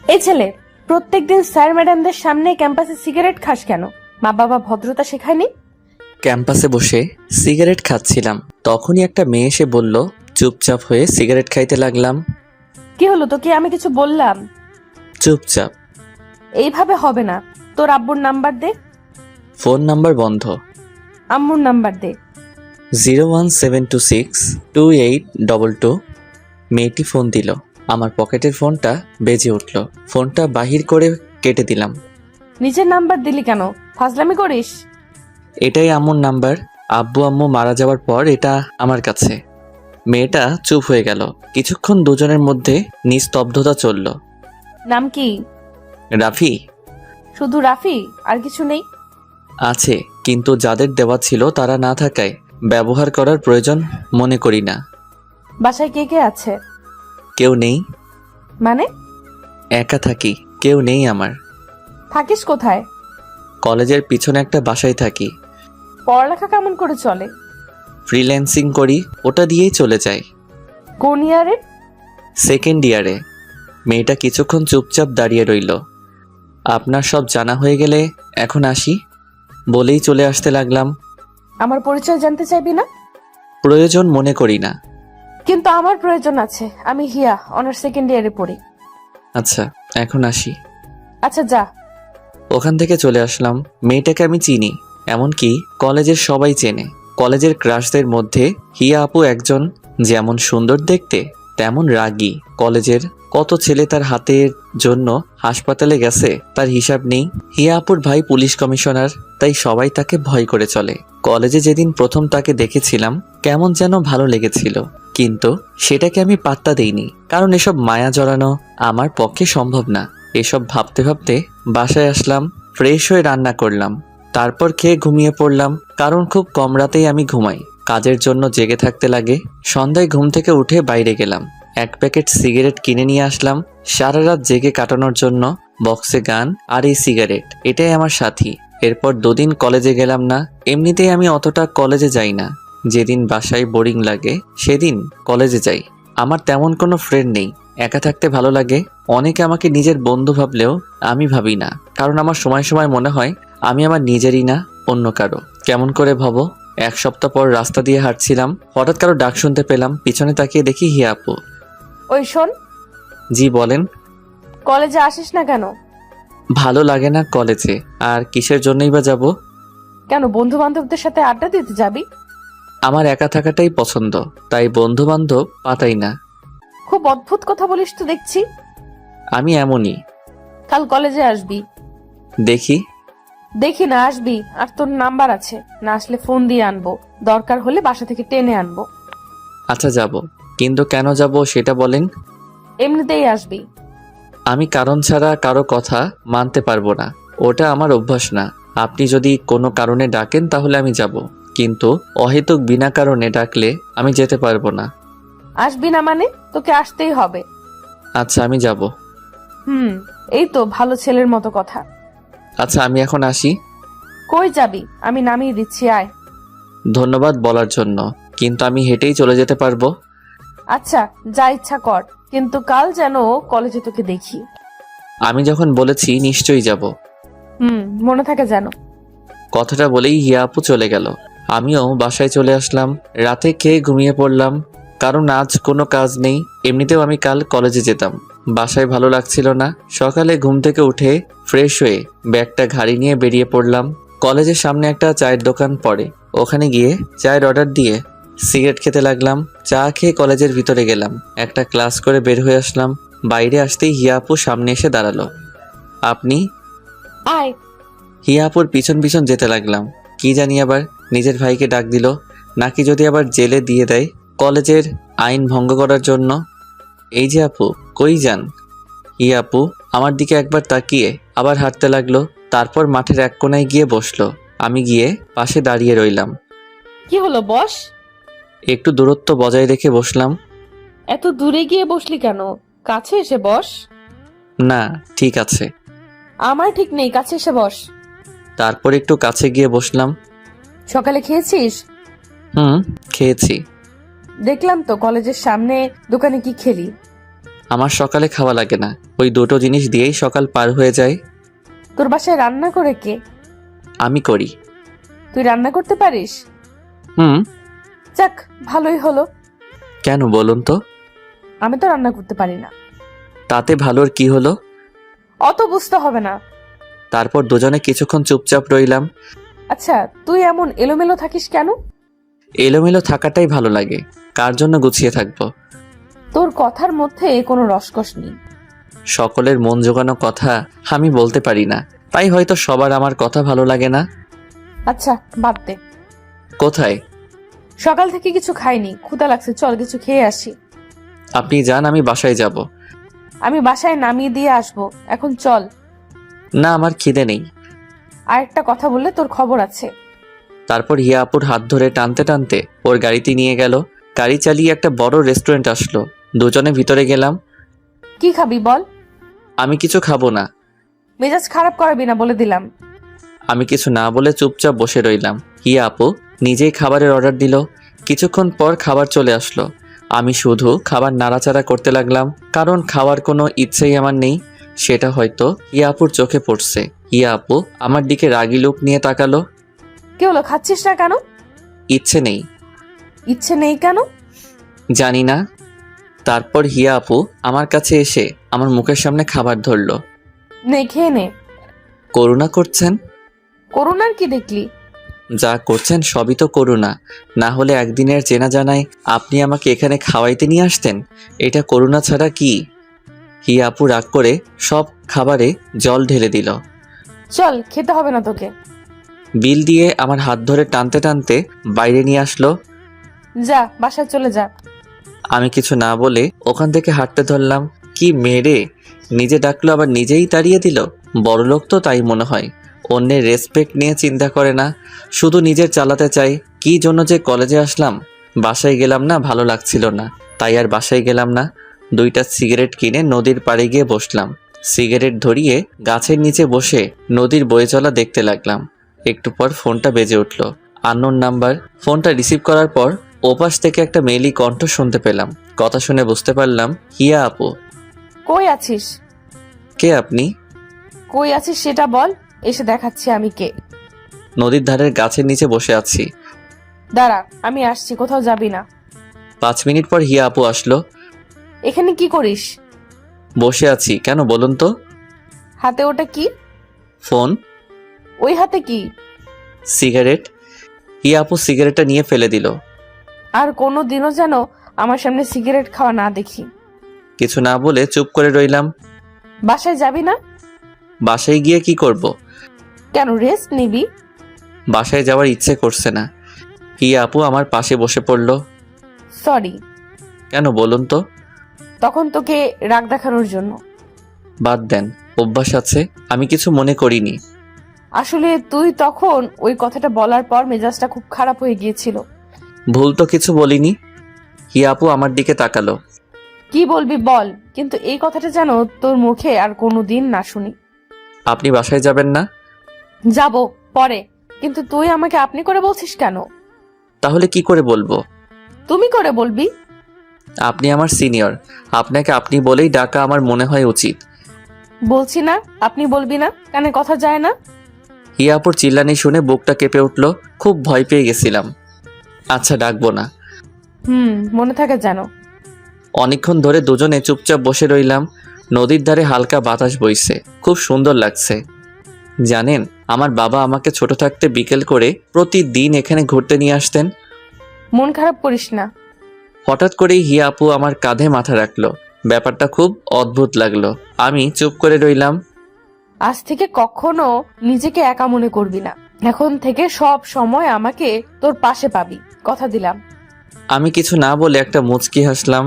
এই ছেলে, প্রত্যেকদিন স্যার ম্যাডামদের সামনে ক্যাম্পাসে সিগারেট খাস কেন? মা বাবা ভদ্রতা শেখায়নি? ক্যাম্পাসে বসে সিগারেট খাচ্ছিলাম, তখনই একটা মেয়ে এসে বলল। চুপচাপ হয়ে সিগারেট খাইতে লাগলাম। কি হলো তোকে? আমি কিছু বললাম? চুপচাপ। এইভাবে হবে না। তোর আব্বুর নাম্বার দে। ফোন নাম্বার বন্ধ। আম্মুর নাম্বার দে। 017262822। মেয়েটি ফোন দিল। আমার পকেটের ফোনটা বেজে উঠল। ফোনটা বাহির করে কেটে দিলাম। নিজের নাম্বার দিলি কেন? ফাজলামি করিস? এটাই আম্মুর নাম্বার। আব্বু আম্মু মারা যাওয়ার পর এটা আমার কাছে। মেয়েটা চুপ হয়ে গেল। কিছুক্ষণ দুজনের মধ্যে নিস্তব্ধতা চলল। নাম কি? রাফি। শুধু রাফি? আর কিছু নেই? আছে, কিন্তু যাদের দেওয়া ছিল তারা না থাকায় ব্যবহার করার প্রয়োজন মনে করি না। বাসায় কে কে আছে? কেউ নেই। মানে? একা থাকি, কেউ নেই আমার। থাকিস কোথায়? কলেজের পিছনে একটা বাসায় থাকি। পড়ালেখা কেমন করে চলে? ফ্রিল্যান্সিং করি, ওটা দিয়েই চলে যায়। কোন ইয়ারে? সেকেন্ড ইয়ারে। মেয়েটা কিছুক্ষণ চুপচাপ দাঁড়িয়ে রইল। আপনার সব জানা হয়ে গেলে এখন আসি বলেই চলে আসতে লাগলাম। আমার পরিচয় জানতে চাইবি না? প্রয়োজন মনে করি না। কিন্তু আমার প্রয়োজন আছে। আমি হিয়া, অনার্স সেকেন্ড ইয়ারে পড়ি। আচ্ছা, এখন আসি। আচ্ছা যা। ওখান থেকে চলে আসলাম। মেয়েটাকে আমি চিনি, এমনকি কলেজের সবাই চেনে। কলেজের ক্রাশদের মধ্যে হিয়া আপু একজন। যেমন সুন্দর দেখতে, তেমন রাগী। কলেজের কত ছেলে তার হাতের জন্য হাসপাতালে গেছে তার হিসাব নেই। হিয়া আপুর ভাই পুলিশ কমিশনার, তাই সবাই তাকে ভয় করে চলে। কলেজে যেদিন প্রথম তাকে দেখেছিলাম কেমন যেন ভালো লেগেছিল, কিন্তু সেটাকে আমি পাত্তা দেইনি, কারণ এসব মায়া জড়ানো আমার পক্ষে সম্ভব না। এসব ভাবতে ভাবতে বাসায় আসলাম। ফ্রেশ হয়ে রান্না করলাম, তারপর খেয়ে ঘুমিয়ে পড়লাম। কারণ খুব কম রাতেই আমি ঘুমাই, কাজের জন্য জেগে থাকতে লাগে। সন্ধ্যায় ঘুম থেকে উঠে বাইরে গেলাম, এক প্যাকেট সিগারেট কিনে নিয়ে আসলাম সারা রাত জেগে কাটানোর জন্য। বক্সে গান আর এই সিগারেট, এটাই আমার সাথী। এরপর দুদিন কলেজে গেলাম না। এমনিতেই আমি অতটা কলেজে যাই না। যেদিন বাসায় বোরিং লাগে সেদিন কলেজে যাই। আমার তেমন কোনো ফ্রেন্ড নেই, একা থাকতে ভালো লাগে। অনেকে আমাকে নিজের বন্ধু ভাবলেও আমি ভাবি না, কারণ আমার সময় সময় মনে হয় আমি আমার নিজেরই না, অন্য কারো। কেমন করে ভাবো? এক সপ্তাহ পর রাস্তা দিয়ে হাঁটছিলাম, হঠাৎ কারো ডাক শুনতে পেলাম। পিছনে তাকিয়ে দেখি হিয়া আপু। ওই শোন, জি বলেন। কলেজে আসিস না কেন? ভালো লাগে না কলেজে, আর কিসের জন্যই বা যাব? কেন, বন্ধু বান্ধবদের সাথে আড্ডা দিতে যাবি? আমার একা থাকাটাই পছন্দ, তাই বন্ধু বান্ধব পাতাই না। খুব অদ্ভুত কথা বলিস তো দেখছি। আমি এমনই। কাল কলেজে আসবি। দেখি। দেখি না, আসবি। আর তোর নাম্বার আছে, না আসলে ফোন দিয়ে আনবো, দরকার হলে বাসা থেকে টেনে আনবো। আচ্ছা যাব, কিন্তু কেন যাব সেটা বলেন। এমনিতেই আসবি। আমি কারণ ছাড়া কারো কথা মানতে পারবো না, ওটা আমার অভ্যাস না। আপনি যদি কোনো কারণে ডাকেন তাহলে আমি যাব, কিন্তু অহেতুক বিনা কারণে ডাকলে আমি যেতে পারবো না। আসবি না মানে? তোকে আসতেই হবে। আচ্ছা আমি যাব। এই তো ভালো ছেলের মতো কথা। আচ্ছা আমি এখন আসি। কই যাবি? আমি নামিয়ে দিচ্ছি, আয়। ধন্যবাদ বলার জন্য, কিন্তু আমি হেঁটেই চলে যেতে পারবো। আচ্ছা, যা ইচ্ছা কর, কিন্তু কাল যেন কলেজে তোকে দেখি। আমি যখন বলেছি নিশ্চয়ই যাব। মনে থাকে যেন। কথাটা বলেই হিয়া আপু চলে গেল। আমিও বাসায় চলে আসলাম। রাতে খেয়ে ঘুমিয়ে পড়লাম, কারণ আজ কোনো কাজ নেই। এমনিতেও আমি কাল কলেজে যেতাম। বাসায় ভালো লাগছিল না। সকালে ঘুম থেকে উঠে ফ্রেশ হয়ে ব্যাগটা ঘাড়ি নিয়ে বেরিয়ে পড়লাম। কলেজের সামনে একটা চায়ের দোকান পড়ে, ওখানে গিয়ে চায়ের অর্ডার দিয়ে সিগারেট খেতে লাগলাম। চা খেয়ে কলেজের ভিতরে গেলাম, একটা ক্লাস করে বের হয়ে আসলাম। বাইরে আসতেই হিয়া আপু সামনে এসে দাঁড়ালো। আপনি? আয়। হিয়া আপুর পিছন পিছন যেতে লাগলাম। কি জানি আবার নিজের ভাইকে ডাক দিল, নাকি যদি আবার জেলে দিয়ে দেয় কলেজের আইন ভঙ্গ করার জন্য। এই যে আপু, কই যান? হিয়া আপু আমার দিকে একবার তাকিয়ে আবার হাঁটতে লাগলো, তারপর মাঠের এক কোনায় গিয়ে বসলো। আমি গিয়ে পাশে দাঁড়িয়ে রইলাম। কি হলো, বস। একটু দূরত্ব বজায় রেখে বসলাম। এত দূরে গিয়ে বসলি কেন? কাছে এসে বস। না, ঠিক আছে। আমার ঠিক নেই, কাছে এসে বস। তারপর একটু কাছে গিয়ে বসলাম। সকালে খেয়েছিস? খেয়েছি। দেখলাম তো কলেজের সামনে দোকানে কি খেলি। আমার সকালে খাওয়া লাগে না, ওই দুটো জিনিস দিয়েই সকাল পার হয়ে যায়। তোর বাসায় রান্না করে কে? আমি করি। তুই রান্না করতে পারিস? হুম। যাক, ভালোই হলো। কেন বলুন তো? আমি তো রান্না করতে পারি না। তাতে ভালোর কি হলো? অত বুঝতে হবে না। তারপর দুজনে কিছুক্ষণ চুপচাপ রইলাম। আচ্ছা, তুই এমন এলোমেলো থাকিস কেন? এলোমেলো থাকাটাই ভালো লাগে। কার জন্য গুছিয়ে থাকবো? তোর কথার মধ্যে কোনো রসকস নেই। সকলের মন জোগানো কথা আমি বলতে পারি না, তাই হয়তো সবার আমার কথা ভালো লাগে না। আচ্ছা, বাদ দে। কোথায়? সকাল থেকে কিছু খাইনি, ক্ষুধা লাগছে, চল কিছু খেয়ে আসি। আপনি যান, আমি বাসায় যাব। আমি বাসায় নামিয়ে দিয়ে আসবো, এখন চল। না, আমার খিদে নেই। আর একটা কথা বললে তোর খবর আছে। তারপর হিয়া আপুর হাত ধরে টানতে টানতে ওর গাড়িতে নিয়ে গেল। গাড়ি চালিয়ে একটা বড় রেস্টুরেন্ট আসলো। দুজনে ভিতরে গেলাম। কি খাবি বল? আমি কিছু খাবো না। মেজাজ খারাপ করাবি না বলে দিলাম। আমি কিছু না বলে চুপচাপ বসে রইলাম। হিয়া আপু নিজেই খাবারের অর্ডার দিল। কিছুক্ষণ পর খাবার চলে আসলো। আমি শুধু খাবার নাড়াচাড়া করতে লাগলাম, কারণ খাওয়ার কোনো ইচ্ছেই আমার নেই। সেটা হয়তো হিয়া আপুর চোখে পড়ছে। হিয়া আপু আমার দিকে রাগী লোক নিয়ে তাকালো। কি হলো, খাচ্ছিস না কেন? ইচ্ছে নেই। ইচ্ছে নেই কেন? জানি না। তারপর হিয়া আপু আমার কাছে এসে আমার মুখের সামনে খাবার ধরলো। নে, খেয়ে নে। করুণা করছেন? করোনার কি দেখলি? যা করছেন সবই তো করুণা। না হলে একদিনের চেনা জানায় আপনি আমাকে এখানে খাওয়াইতে নিয়ে আসতেন। এটা করুণা ছাড়া কি? হিয়া আপু রাগ করে সব খাবারে জল ঢেলে দিল। চল, খেতে হবে না তোকে। বিল দিয়ে আমার হাত ধরে টানতে টানতে বাইরে নিয়ে আসলো। যা, বাসায় চলে যা। আমি কিছু না বলে ওখান থেকে হাঁটতে ধরলাম। কি মেরে নিজে ডাকলো, আবার নিজেই তাড়িয়ে দিল। বড়লোক তো, তাই মনে হয়। অন্যের রেসপেক্ট নিয়ে চিন্তা করে না, শুধু নিজের চালাতে চাই। কি জন্য যে কলেজে আসলাম। বাসায় গেলাম না, ভালো লাগছিল না, তাই আর বাসায় গেলাম না। দুইটা সিগারেট কিনে নদীর পাড়ে গিয়ে বসলাম। সিগারেট ধরিয়ে গাছের নিচে বসে নদীর বয়ে চলা দেখতে লাগলাম। একটু পর ফোনটা বেজে উঠল। Unknown number. ফোনটা রিসিভ করার পর ওপাশ থেকে একটা মেয়েলি কণ্ঠ শুনতে পেলাম। কথা শুনে বুঝতে পারলাম হিয়া আপু। কই আছিস? কে আপনি? কই আছিস সেটা বল, এসে দেখাচ্ছি আমি কে। নদীর ধারের গাছের নিচে বসে আছি। দাঁড়া, আমি আসছি, কোথাও যাবি না। 5 মিনিট পর হিয়া আপু আসলো। এখানে কি করিস? বসে আছি। কেন বলুন তো? হাতে ওটা কি? ফোন। ওই হাতে কি? সিগারেট। হিয়া আপু সিগারেটটা নিয়ে ফেলে দিল। আর কোনো দিনও যেন আমার সামনে সিগারেট খাওয়া না দেখি। কিছু না বলে চুপ করে রইলাম। বাসায় যাবি না? বাসায় গিয়ে কি করব? কেন, রেস্ট নিবি? বাসায় যাওয়ার ইচ্ছে করছে না। হিয়া আপু আমার পাশে বসে পড়ল। সরি। কেন বলুন তো? তখন তোকে রাগ দেখানোর জন্য। বাদ দেন, অভ্যাস আছে। আমি কিছু মনে করিনি। আসলে তুই তখন ওই কথাটা বলার পর মেজাজটা খুব খারাপ হয়ে গিয়েছিল। ভুল তো কিছু বলিনি। হিয়া আপু আমার দিকে তাকালো। কি বলবি বল, কিন্তু এই কথাটা যেন তোর মুখে আর কোনোদিন না শুনি। আপনি বাসায় যাবেন না? যাব পরে, কিন্তু তুই আমাকে আপনি করে বলছিস কেন? তাহলে কি করে বলবো? তুমি করে বলবি। আপনি আমার সিনিয়র, আপনাকে আপনি বলেই ডাকা আমার মনে হয় উচিত। বলছি না আপনি বলবি না, কানে কথা যায় না। হিয়া আপুর চিল্লানি শুনে বুকটা কেঁপে উঠল। খুব ভয় পেয়ে গেছিলাম। আচ্ছা, ডাকবো না। মনে থাকে যেন। অনেকক্ষণ ধরে দুজনে চুপচাপ বসে রইলাম। নদীর ধারে হালকা বাতাস বইছে, খুব সুন্দর লাগছে। জানেন, আমার বাবা আমাকে ছোট থাকতে বিকেল করে প্রতিদিন এখানে ঘুরতে নিয়ে আসতেন। মন খারাপ করিস না। হঠাৎ করেই হিয়া আপু আমার কাঁধে মাথা রাখলো। ব্যাপারটা খুব অদ্ভুত লাগলো। আমি চুপ করে রইলাম। আজ থেকে কখনো নিজেকে একা মনে করবি না। এখন থেকে সব সময় আমাকে তোর পাশে পাবি, কথা দিলাম। আমি কিছু না বলে একটা মুচকি হাসলাম।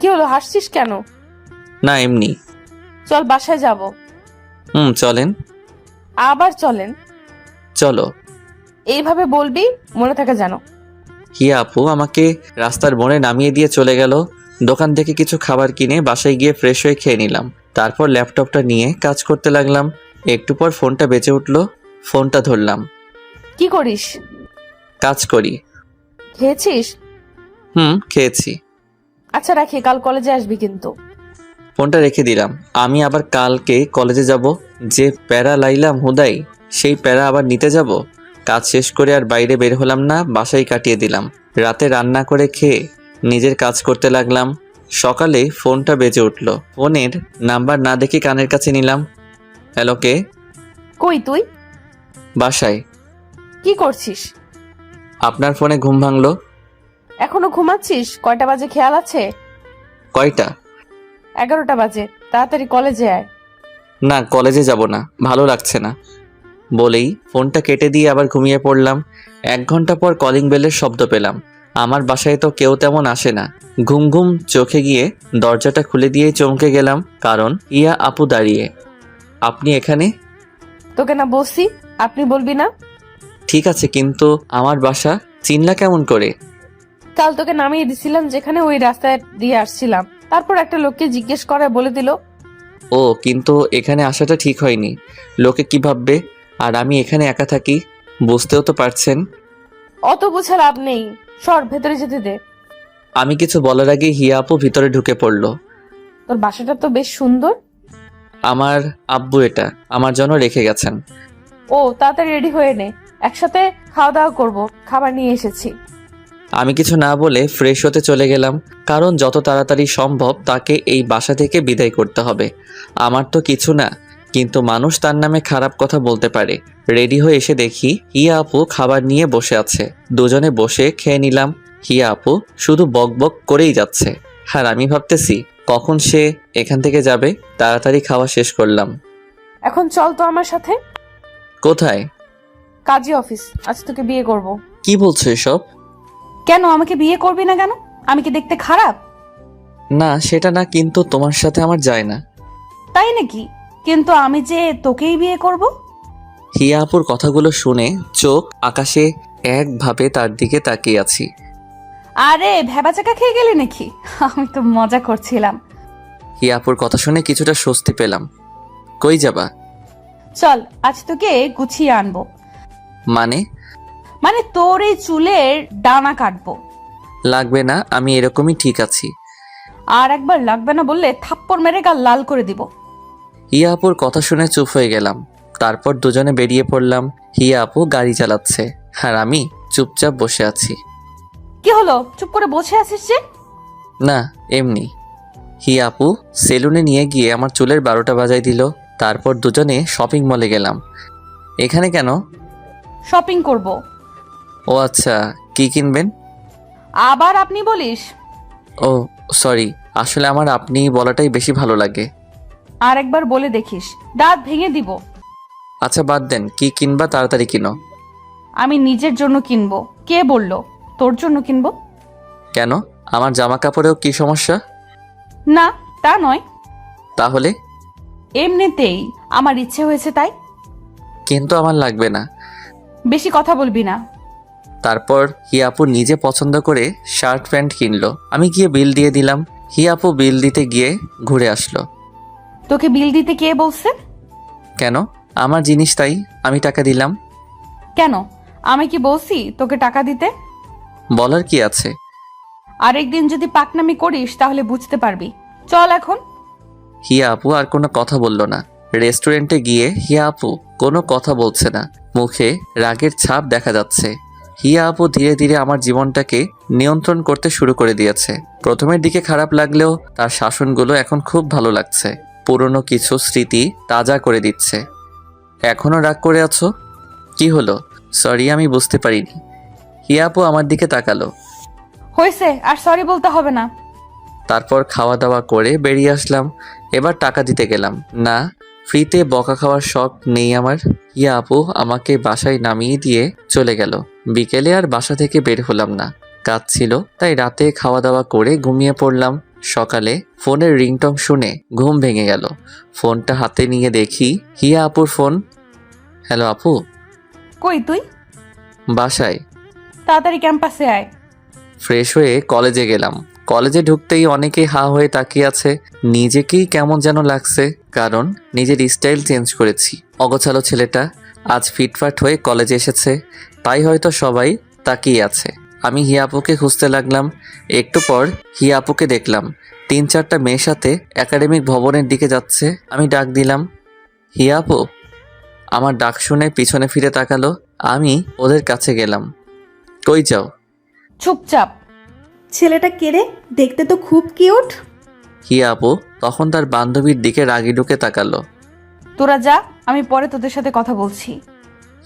কি হলো, হাসছিস কেন? না, এমনি। চল বাসায় যাব। চলেন। আবার চলেন? চলো। এইভাবে বলবি, মনে থাকে যেন। হিয়া আপু আমাকে রাস্তার মোড়ে নামিয়ে দিয়ে চলে গেল। দোকান থেকে কিছু খাবার কিনে বাসায় গিয়ে ফ্রেশ হয়ে খেয়ে নিলাম। তারপর ল্যাপটপটা নিয়ে কাজ করতে লাগলাম। একটু পর ফোনটা বেজে উঠলো। ফোনটা ধরলাম। কি করিস? কাজ করি। খেয়েছিস? খেয়েছি। আচ্ছা রাখি, কাল কলেজে আসবি কিন্তু। ফোনটা রেখে দিলাম। আমি আবার কালকে কলেজে যাব, যে প্যারা লাইলাম হুদাই, সেই প্যারা আবার নিতে যাব। কাজ শেষ করে আর বাইরে বের হলাম না, বাসায় কাটিয়ে দিলাম। রাতে রান্না করে খেয়ে নিজের কাজ করতে লাগলাম। সকালে ফোনটা বেজে উঠল। ফোনের নাম্বার না দেখে কানের কাছে নিলাম। হ্যালো, কে? কই তুই? বাসায়। কি করছিস? আপনার ফোনে ঘুম ভাঙলো। এখনো ঘুমাচ্ছিস? কয়টা বাজে খেয়াল আছে? কয়টা? 11টা বাজে। তাড়াতাড়ি কলেজে আয়। না, কলেজে যাব না, ভালো লাগছে না বলেই ফোনটা কেটে দিয়ে আবার ঘুমিয়ে পড়লাম। 1 ঘন্টা পর কলিং বেলের শব্দ পেলাম। আমার বাসায় তো কেউ তেমন আসে না। ঘুম ঘুম চোখে গিয়ে দরজাটা খুলে দিয়ে চমকে গেলাম, কারণ ইয়া আপু দাঁড়িয়ে। আপনি এখানে? তোকে না বলছি আপনি বলবি না? ঠিক আছে, কিন্তু আমার বাসা চিনলা কেমন করে? কাল তোকে নামিয়ে দিছিলাম যেখানে, ওই রাস্তায় দিয়ে আসছিলাম, তারপর একটা লোককে জিজ্ঞেস করে বলে দিল। ও, কিন্তু এখানে আসাটা ঠিক হয়নি। লোকে কি ভাববে? আর আমি এখানে একা থাকি, বুঝতেও তো পারছেন। অত বুঝে লাভ নেই, সর ভেতরে যেতে দে। আমি কিছু বলার আগে হিয়া আপু ভিতরে ঢুকে পড়ল। তোর বাসাটা তো বেশ সুন্দর। আমার আব্বু এটা আমার জন্য রেখে গেছেন। ও, তাড়াতাড়ি রেডি হয়ে নে, একসাথে খাওয়া দাওয়া করবো, খাবার নিয়ে এসেছি। আমি কিছু না বলে ফ্রেশ হতে চলে গেলাম, কারণ যত তাড়াতাড়ি সম্ভব তাকে এই বাসা থেকে বিদায় করতে হবে। আমার তো কিছু না, কিন্তু মানুষ তার নামে খারাপ কথা বলতে পারে। রেডি হয়ে এসে দেখি হিয়া আপু খাবার নিয়ে বসে আছে। দুজনে বসে খেয়ে নিলাম। হিয়া আপু শুধু বক বক করেই যাচ্ছে, আর আমি ভাবতেছি কখন সে এখান থেকে যাবে। তাড়াতাড়ি খাওয়া শেষ করলাম। এখন চল তো আমার সাথে। কোথায়? কাজী অফিস, আজ তোকে বিয়ে করব। কি বলছো এসব? কেন আমাকে বিয়ে করবি না কেন? আমি কি দেখতে খারাপ? না, সেটা না, কিন্তু তোমার সাথে আমার যায় না। তাই নাকি? কিন্তু আমি যে তোকেই বিয়ে করব। হিয়া আপুর কথাগুলো শুনে চোখ আকাশে একভাবে তার দিকে তাকিয়ে আছি। আরে ভেবাচাকা খেয়ে গেলি নাকি? আমি তো মজা করছিলাম। হিয়া আপুর কথা শুনে কিছুটা স্বস্তি পেলাম। কই যাবা? চল আজ তোকে গুছিয়ে আনবো। মানে? মানে তোর এই চুলের ডানা কাটবো। লাগবে না, আমি এরকমই ঠিক আছি। আর একবার লাগবে না বললে থাপ্পড় মেরে গাল লাল করে দিব। হিয়া আপুর কথা শুনে চুপ হয়ে গেলাম। তারপর দুজনে বেরিয়ে পড়লাম। হিয়া আপু গাড়ি চালাচ্ছে, আর আমি চুপচাপ বসে আছি। কি হলো, চুপ করে বসে আছিস যে? না, এমনি। হিয়া আপু সেলুনে নিয়ে গিয়ে আমার চুলের 12টা বাজায় দিল। তারপর দুজনে শপিং মলে গেলাম। এখানে কেন? শপিং করব। ও আচ্ছা, কি কিনবেন? আবার আপনি বলিস? ও সরি, আসলে আমার আপনি বলাটাই বেশি ভালো লাগে। আর একবার বলে দেখিস, দাঁত ভেঙে দিব। আচ্ছা বাদ দেন, কি কিনবা তাড়াতাড়ি কিনো। আমি নিজের জন্য কিনবো। কে বললো তোর জন্য কিনবো? কেন, আমার জামা কাপড়েও কি সমস্যা? না, তা নয়। তাহলে? এমনিতেই আমার ইচ্ছে হয়েছে তাই। কিন্তু আমার লাগবে না। বেশি কথা বলবি না। তারপর হিয়া আপু নিজে পছন্দ করে শার্ট প্যান্ট কিনলো। আমি গিয়ে বিল দিয়ে দিলাম। হিয়া আপু বিল দিতে গিয়ে ঘুরে আসলো। তোকে বিল দিতে কে বলছে? কেন, আমার জিনিস তাই আমি টাকা দিলাম। কেন, আমি কি বলছি তোকে টাকা দিতে? বলার কি আছে? আরেকদিন যদি পাকনামি করিস তাহলে বুঝতে পারবি। চল এখন। হিয়া আপু আর কোনো কথা বলল না। রেস্টুরেন্টে গিয়ে হিয়া আপু কোনো কথা বলছে না, মুখে রাগের ছাপ দেখা যাচ্ছে। হিয়া আপু ধীরে ধীরে আমার জীবনটাকে নিয়ন্ত্রণ করতে শুরু করে দিয়েছে। প্রথমের দিকে খারাপ লাগলেও তার শাসনগুলো এখন খুব ভালো লাগছে। পুরনো কিছু স্মৃতি তাজা করে দিচ্ছে। এখনো রাগ করে আছো? কি হলো? সরি, আমি বুঝতে পারিনি। হিয়া আপু আমার দিকে তাকালো। হয়েছে, আর সরি বলতে হবে না। তারপর খাওয়া দাওয়া করে বেরিয়ে আসলাম। এবার টাকা দিতে গেলাম। না, ফ্রিতে বকা খাওয়ার শখ নেই আমার। হিয়া আপু আমাকে বাসায় নামিয়ে দিয়ে চলে গেল। বিকেলে আর বাসা থেকে বের হলাম না, কাজ ছিল, তাই রাতে খাওয়া দাওয়া করে ঘুমিয়ে পড়লাম। সকালে ফোনের রিংটং শুনে ঘুম ভেঙে গেল। ফোনটা হাতে নিয়ে দেখি হিয়া আপুর ফোন। হ্যালো আপু। কই তুই? বাসায়। তাড়াতাড়ি ক্যাম্পাসে আয়। ফ্রেশ হয়ে কলেজে গেলাম। কলেজে ঢুকতেই অনেকেই হা হয়ে তাকিয়ে আছে। নিজেকেই কেমন যেন লাগছে, কারণ নিজের স্টাইল চেঞ্জ করেছি। অগোছালো ছেলেটা আজ ফিটফাট হয়ে কলেজে এসেছে, তাই হয়তো সবাই তাকিয়ে আছে। আমি হিয়া আপুকে খুঁজতে লাগলাম। একটু পর হিয়া আপুকে দেখলাম। 3-4টা মেয়ের সাথে একাডেমিক ভবনের দিকে যাচ্ছে। আমি ডাক দিলাম, হিয়া আপু। আমার ডাক শুনে পিছনে ফিরে তাকালো। আমি ওদের কাছে গেলাম। কই যাও? চুপচাপ। ছেলেটা কে রে? দেখতে তো খুব কিউট। হিয়া আপু তখন তার বান্ধবীর দিকে রাগি ঢুকে তাকালো। তোরা যা, আমি পরে তোদের সাথে কথা বলছি।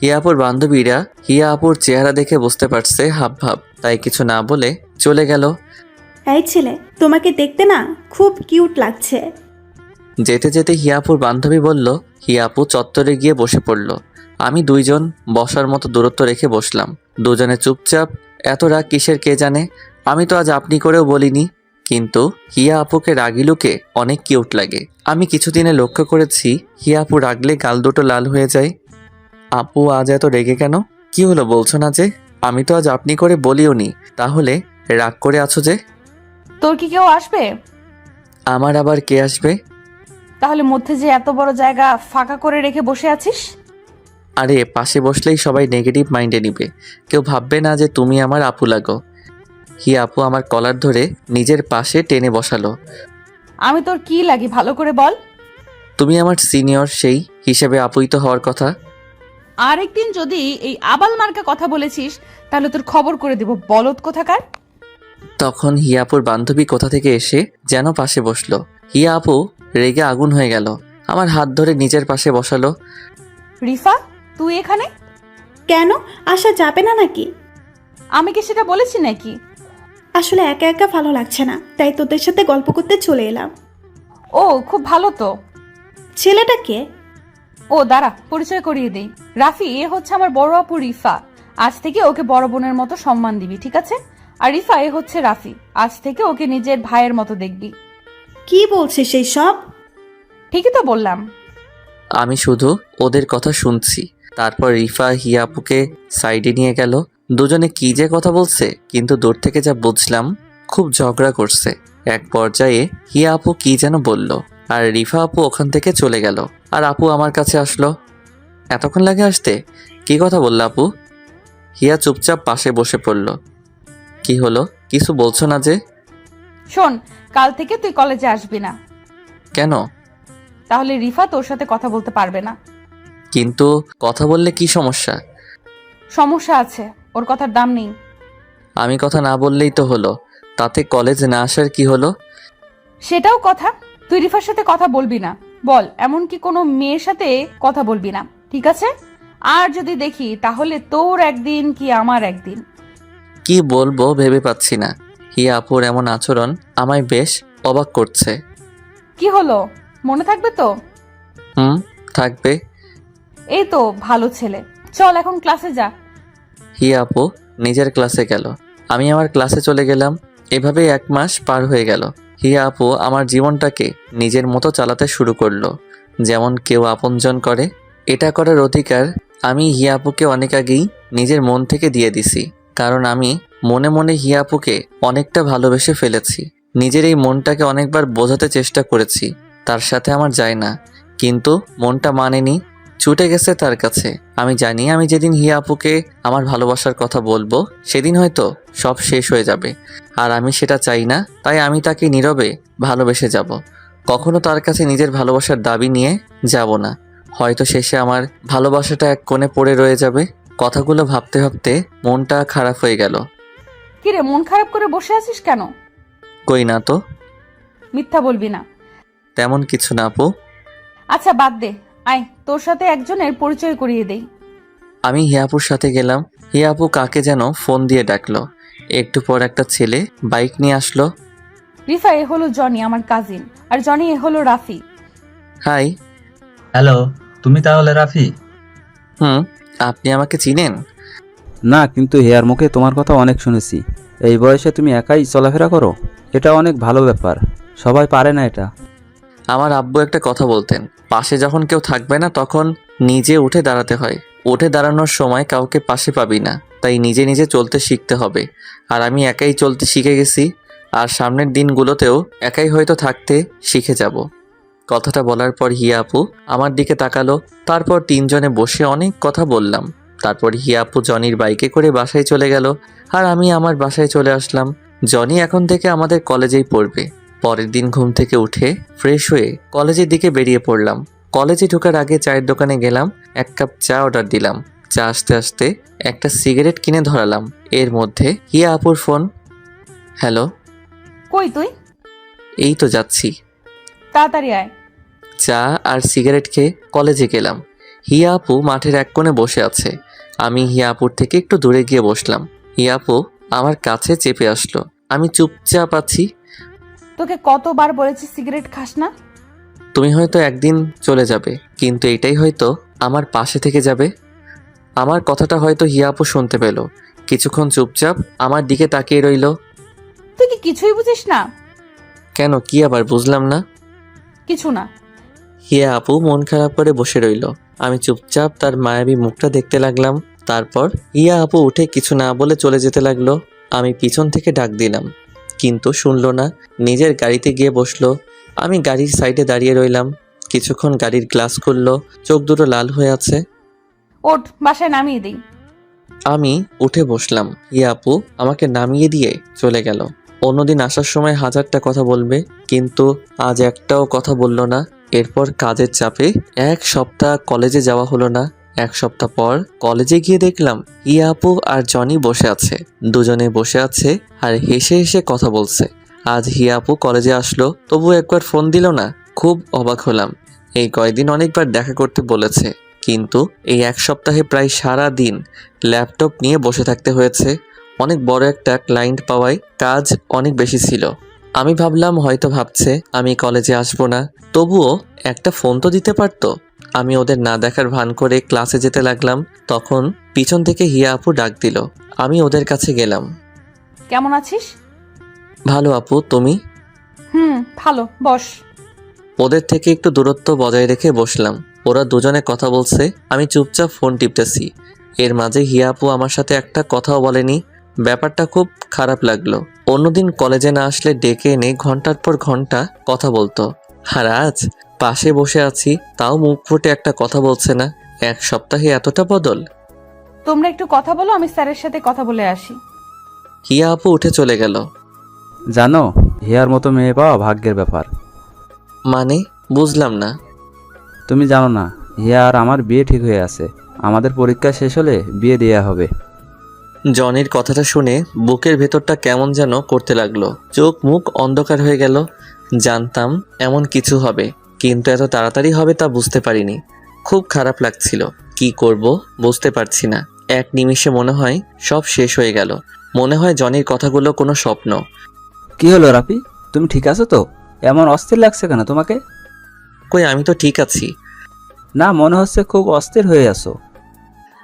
হিয়া আপুর বান্ধবীরা হিয়া আপুর চেহারা দেখে বুঝতে পারছে হাব ভাব, তাই কিছু না বলে চলে গেল। এই ছেলে, তোমাকে দেখতে না খুব কিউট লাগছে। যেতে যেতে হিয়া আপুর বান্ধবী বলল। হিয়া আপু চত্বরে গিয়ে বসে পড়ল। আমি দুইজন বসার মতো দূরত্ব রেখে বসলাম। দুজনে চুপচাপ। এত রাগ কিসের কে জানে। আমি তো আজ আপনি করেও বলিনি, কিন্তু হিয়া আপুকে রাগি লুকে অনেক কিউট লাগে। আমি কিছুদিনে লক্ষ্য করেছি হিয়া আপু রাগলে গাল দুটো লাল হয়ে যায়। আপু আজ এত রেগে কেন? কি হলো বলছো না যে? আমি তো আজ আপনি করে বলিও নি, তাহলে রাগ করে আছো যে? তোর কি কেউ আসবে? আমার আবার কে আসবে? তাহলে মধ্যে যে এত বড় জায়গা ফাঁকা করে রেখে বসে আছিস। আরে পাশে বসলেই সবাই নেগেটিভ মাইন্ডে নিবে, কেউ ভাববে না যে তুমি আমার আপু লাগো। হিয়া আপু আমার কলার ধরে নিজের পাশে টেনে বসালো। আমি তোর কি লাগি ভালো করে বল। তুমি আমার সিনিয়র, সেই হিসেবে আপুই তো হওয়ার কথা। আরেকদিন যদি এই আবাল মার্কা কথা বলেছিস তাহলে তোর খবর করে দেব, বলদ কোথাকার। তখন হিয়া আপুর বান্ধবী কোথা থেকে এসে যেন পাশে বসলো। হিয়া আপু রেগে আগুন হয়ে গেল, আমার হাত ধরে নিজের পাশে বসালো। রিফা, তুই এখানে? কেন, আসা যাবে না নাকি? আমি কি সেটা বলেছি নাকি? আসলে একা একা ভালো লাগছে না, তাই তোদের সাথে গল্প করতে চলে এলাম। ও খুব ভালো তো। ছেলেটা কে? ও দাঁড়া, পরিচয় করিয়ে দেই। রাফি, এ হচ্ছে আমার বড় আপু রিফা। আজ থেকে ওকে বড় বোনের মতো সম্মান দিবি, ঠিক আছে? আর রিফা, এ হচ্ছে রাফি। আজ থেকে ওকে নিজের ভাইয়ের মতো দেখবি। কি বলছিস সেই সব? ঠিকই তো বললাম। আমি শুধু ওদের কথা শুনছি। তারপর রিফা হিয়া আপুকে সাইডে নিয়ে গেল। দুজনে কি যে কথা বলছে, কিন্তু দূর থেকে যা বুঝলাম খুব ঝগড়া করছে। এক পর্যায়ে হিয়া আপু কি যেন বলল, আর রিফা আপু ওখান থেকে চলে গেল। আর আপু আমার কাছে আসলো। এতক্ষণ লাগে আসতে? কি কথা বললো আপু? হিয়া চুপচাপ পাশে বসে পড়ল। কি হলো, কিছু বলছো না যে? শোন, কাল থেকে তুই কলেজে আসবি না। কেন? তাহলে রিফা তোর সাথে কথা বলতে পারবে না। কিন্তু কথা বললে কি সমস্যা? সমস্যা আছে, ওর কথার দাম নেই। আমি কথা না বললেই তো হলো, তাতে কলেজ না আসার কি হলো? সেটাও কথা। তুই রিফার সাথে কথা বলবি না, বল, এমনকি কোনো মেয়ের সাথে কথা বলবি না, ঠিক আছে? আর যদি দেখি তাহলে তোর একদিন কি আমার একদিন। কি বলবো ভেবে পাচ্ছি না। হিয়া আপুর এমন আচরণ আমায় বেশ অবাক করছে। কি হলো, মনে থাকবে তো? থাকবে। এই তো ভালো ছেলে, চল এখন ক্লাসে যা। হিয়া আপু নিজের ক্লাসে গেল, আমি আমার ক্লাসে চলে গেলাম। এভাবেই 1 মাস পার হয়ে গেল। হিয়া আপু আমার জীবনটাকে নিজের মতো চালাতে শুরু করলো, যেমন কেউ আপনজন করে। এটা করার অধিকার আমি হিয়া আপুকে অনেক আগেই নিজের মন থেকে দিয়ে দিছি, কারণ আমি মনে মনে হিয়া আপুকে অনেকটা ভালোবেসে ফেলেছি। নিজের এই মনটাকে অনেকবার বোঝাতে চেষ্টা করেছি তার সাথে আমার যায় না, কিন্তু মনটা মানেনি, ছুটে গেছে তার কাছে। আমি জানি আমি যেদিন হিয়া আপুকে আমার ভালোবাসার কথা বলবো সেদিন হয়তো সব শেষ হয়ে যাবে, আর আমি সেটা চাই না। তাই আমি তাকে নীরবে ভালোবেসে যাব, কখনো তার কাছে নিজের ভালোবাসার দাবি নিয়ে যাব না। হয়তো শেষে আমার ভালোবাসাটা এক কোণে পড়ে রয়ে যাবে। কথাগুলো ভাবতে ভাবতে মনটা খারাপ হয়ে গেল। কিরে, মন খারাপ করে বসে আছিস কেন? কই না তো। মিথ্যা বলবি না। তেমন কিছু না আপু। আচ্ছা বাদ দে, আয় তোর সাথে একজনের পরিচয় করিয়ে দেই। আমি হিয়াপুর সাথে গেলাম। হিয়াপু কাকে যেন ফোন দিয়ে ডাকলো। একটু পর একটা ছেলে বাইক নিয়ে আসলো। রিফা, এ হলো জনি, আমার কাজিন। আর জনি, এ হলো রাফি। হাই। হ্যালো, তুমি তাহলে রাফি? আপনি আমাকে চিনেন? না, কিন্তু হেয়ার মুখে তোমার কথা অনেক শুনেছি। এই বয়সে তুমি একাই চলাফেরা করো, এটা অনেক ভালো ব্যাপার, সবাই পারে না এটা। আমার আব্বু একটা কথা বলতেন, পাশে যখন কেউ থাকবে না তখন নিজে উঠে দাঁড়াতে হয়। উঠে দাঁড়ানোর সময় কাউকে পাশে পাবি না, তাই নিজে নিজে চলতে শিখতে হবে। আর আমি একাই চলতে শিখে গেছি, আর সামনের দিনগুলোতেও একাই হয়তো থাকতে শিখে যাব। কথাটা বলার পর হিয়া আপু আমার দিকে তাকালো। তারপর 3 জনে বসে অনেক কথা বললাম। তারপর হিয়া আপু জনির বাইকে করে বাসায় চলে গেল, আর আমি আমার বাসায় চলে আসলাম। জনি এখন থেকে আমাদের কলেজেই পড়বে। পরের দিন ঘুম থেকে উঠে ফ্রেশ হয়ে কলেজের দিকে বেরিয়ে পড়লাম। কলেজে ঢোকার আগে চায়ের দোকানে গেলাম, 1 কাপ চা অর্ডার দিলাম। চা আসতে আসতে একটা সিগারেট কিনে ধরালাম। এর মধ্যে হিয়া আপুর ফোন। হ্যালো। কই তুই? এই তো যাচ্ছি। তাড়াতাড়ি আয়। চা আর সিগারেট খেয়ে কলেজে গেলাম। হিয়া আপু মাঠের এক কোণে বসে আছে। আমি হিয়া আপুর থেকে একটু দূরে গিয়ে বসলাম। হিয়া আপু আমার কাছে চেপে আসলো। আমি চুপচাপ আছি। তোকে কতবার বলেছি সিগারেট খাস না? তুমি হয়তো একদিন চলে যাবে, কিন্তু এটাই হয়তো আমার পাশে থেকে যাবে। আমার কথাটা হয়তো হিয়া আপু শুনতে পেল। কিছুক্ষণ চুপচাপ আমার দিকে তাকিয়ে রইল। তুই কি কিছুই বুঝিস না? কেন, কি আবার বুঝলাম না? কিছু না। হিয়া আপু মন খারাপ করে বসে রইল। আমি চুপচাপ তার মায়াবী মুখটা দেখতে লাগলাম। তারপর হিয়া আপু উঠে কিছু না বলে চলে যেতে লাগলো। আমি পিছন থেকে ডাক দিলাম, কিন্তু শুনলো না। নিজের গাড়িতে গিয়ে বসলো। আমি গাড়ির সাইডে দাঁড়িয়ে রইলাম। কিছুক্ষণ গাড়ির গ্লাস খুললো, চোখ দুটো লাল হয়ে আছে। ওঠ, বাসায় নামিয়ে দিই। আমি উঠে বসলাম। হিয়া আপু আমাকে নামিয়ে দিয়ে চলে গেল। অন্যদিন আসার সময় 1000টা কথা বলবে, কিন্তু আজ একটাও কথা বলল না। এরপর কাজের চাপে 1 সপ্তাহ কলেজে যাওয়া হলো না। 1 সপ্তাহ পর কলেজে গিয়ে দেখলাম হিয়া আপু আর জনি বসে আছে। দুজনে বসে আছে আর হেসে হেসে কথা বলছে। আজ হিয়া আপু কলেজে আসলো, তবু একবার ফোন দিল না। খুব অবাক হলাম। এই কয়দিন অনেকবার দেখা করতে বলেছে, কিন্তু এই 1 সপ্তাহে প্রায় সারা দিন ল্যাপটপ নিয়ে বসে থাকতে হয়েছে। অনেক বড় একটা ক্লায়েন্ট পাওয়ায় কাজ অনেক বেশি ছিল। আমি ভাবলাম হয়তো ভাবছে আমি কলেজে আসবো না, তবুও একটা ফোন তো দিতে পারতো। আমি ওদের না দেখার ভান করে ক্লাসে যেতে লাগলাম। তখন পিছন থেকে হিয়া আপু ডাক দিল। আমি ওদের কাছে গেলাম। কেমন আছিস? ভালো আপু, তুমি? ভালো, বস। ওদের থেকে একটু দূরত্ব বজায় রেখে বসলাম। ওরা দুজনে কথা বলছে, আমি চুপচাপ ফোন টিপতেছি। এর মাঝে হিয়া আপু আমার সাথে একটা কথাও বলেনি। ব্যাপারটা খুব খারাপ লাগলো। অন্যদিন কলেজে না আসলে ডেকে এনে ঘন্টার পর ঘন্টা কথা বলতো, আর আজ পাশে বসে আছি, তাও মুখ ফুটে একটা কথা বলছে না। 1 সপ্তাহে এতটা বদল! তোমরা একটু কথা বলো, আমি স্যারের সাথে কথা বলে আসি। হিয়া আপু উঠে চলে গেল। জানো, হিয়ার মতো মেয়ে পাওয়া ভাগ্যের ব্যাপার। মানে, বুঝলাম না। তুমি জানো না, হিয়া আর আমার বিয়ে ঠিক হয়ে আছে। আমাদের পরীক্ষা শেষ হলে বিয়ে দেওয়া হবে। জনির কথাটা শুনে বুকের ভেতরটা কেমন যেন করতে লাগলো। চোখ মুখ অন্ধকার হয়ে গেল। জানতাম এমন কিছু হবে, কিন্তু এত তাড়াতাড়ি হবে তা বুঝতে পারিনি। খুব খারাপ লাগছিল। কি করব বুঝতে পারছি না। এক নিমিষে মনে হয় সব শেষ হয়ে গেল। মনে হয় জনির কথাগুলো কোনো স্বপ্ন। কি হলো রাফি, তুমি ঠিক আছো তো? এমন অস্থির লাগছে কেন তোমাকে? কই, আমি তো ঠিক আছি। না, মনে হচ্ছে খুব অস্থির হয়ে আছো।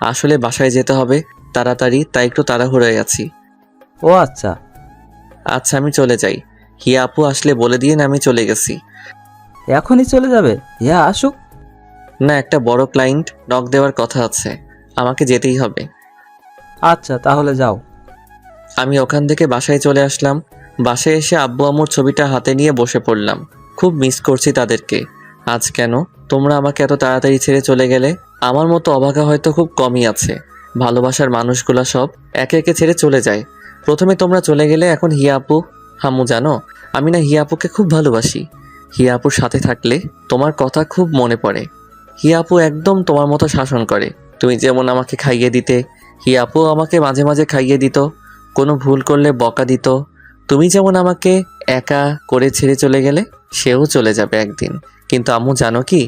আসলে বাসায় যেতে হবে তাড়াতাড়ি, তাই একটু তাড়াহুড়োয় আছি। ও আচ্ছা। আচ্ছা, আমি চলে যাই। হিয়া আপু আসলে বলে দিয়ে আমি চলে গেছি। এখনই চলে যাবে? হিয়া আসুক। না, একটা বড় ক্লায়েন্ট নক দেওয়ার কথা আছে, আমাকে যেতেই হবে। আচ্ছা, তাহলে যাও। আমি ওখান থেকে বাসায় চলে আসলাম। বাসায় এসে আব্বু আম্মুর ছবিটা হাতে নিয়ে বসে পড়লাম। খুব মিস করছি তাদেরকে। আজ কেন তোমরা আমাকে এত তাড়াতাড়ি ছেড়ে চলে গেলে? আমার মতো অভাগা হয়তো খুব কমই আছে। ভালোবাসার মানুষগুলা সব একে একে ছেড়ে চলে যায়। প্রথমে তোমরা চলে গেলে, এখন হিয়া আপু। হাম্মু জানো, আমি না হিয়া আপুকে খুব ভালোবাসি। হিয়া আপুর সাথে থাকলে তোমার কথা খুব মনে পড়ে। হিয়া আপু একদম তোমার মতো শাসন করে। তুমি যেমন আমাকে খাইয়ে দিতে, হিয়া আপু আমাকে মাঝে মাঝে খাইয়ে দিত। কোনো ভুল করলে বকা দিত। তুমি যেমন আমাকে একা করে ছেড়ে চলে গেলে, সেও চলে যাবে একদিন। কিন্তু আম্মু জানো কি,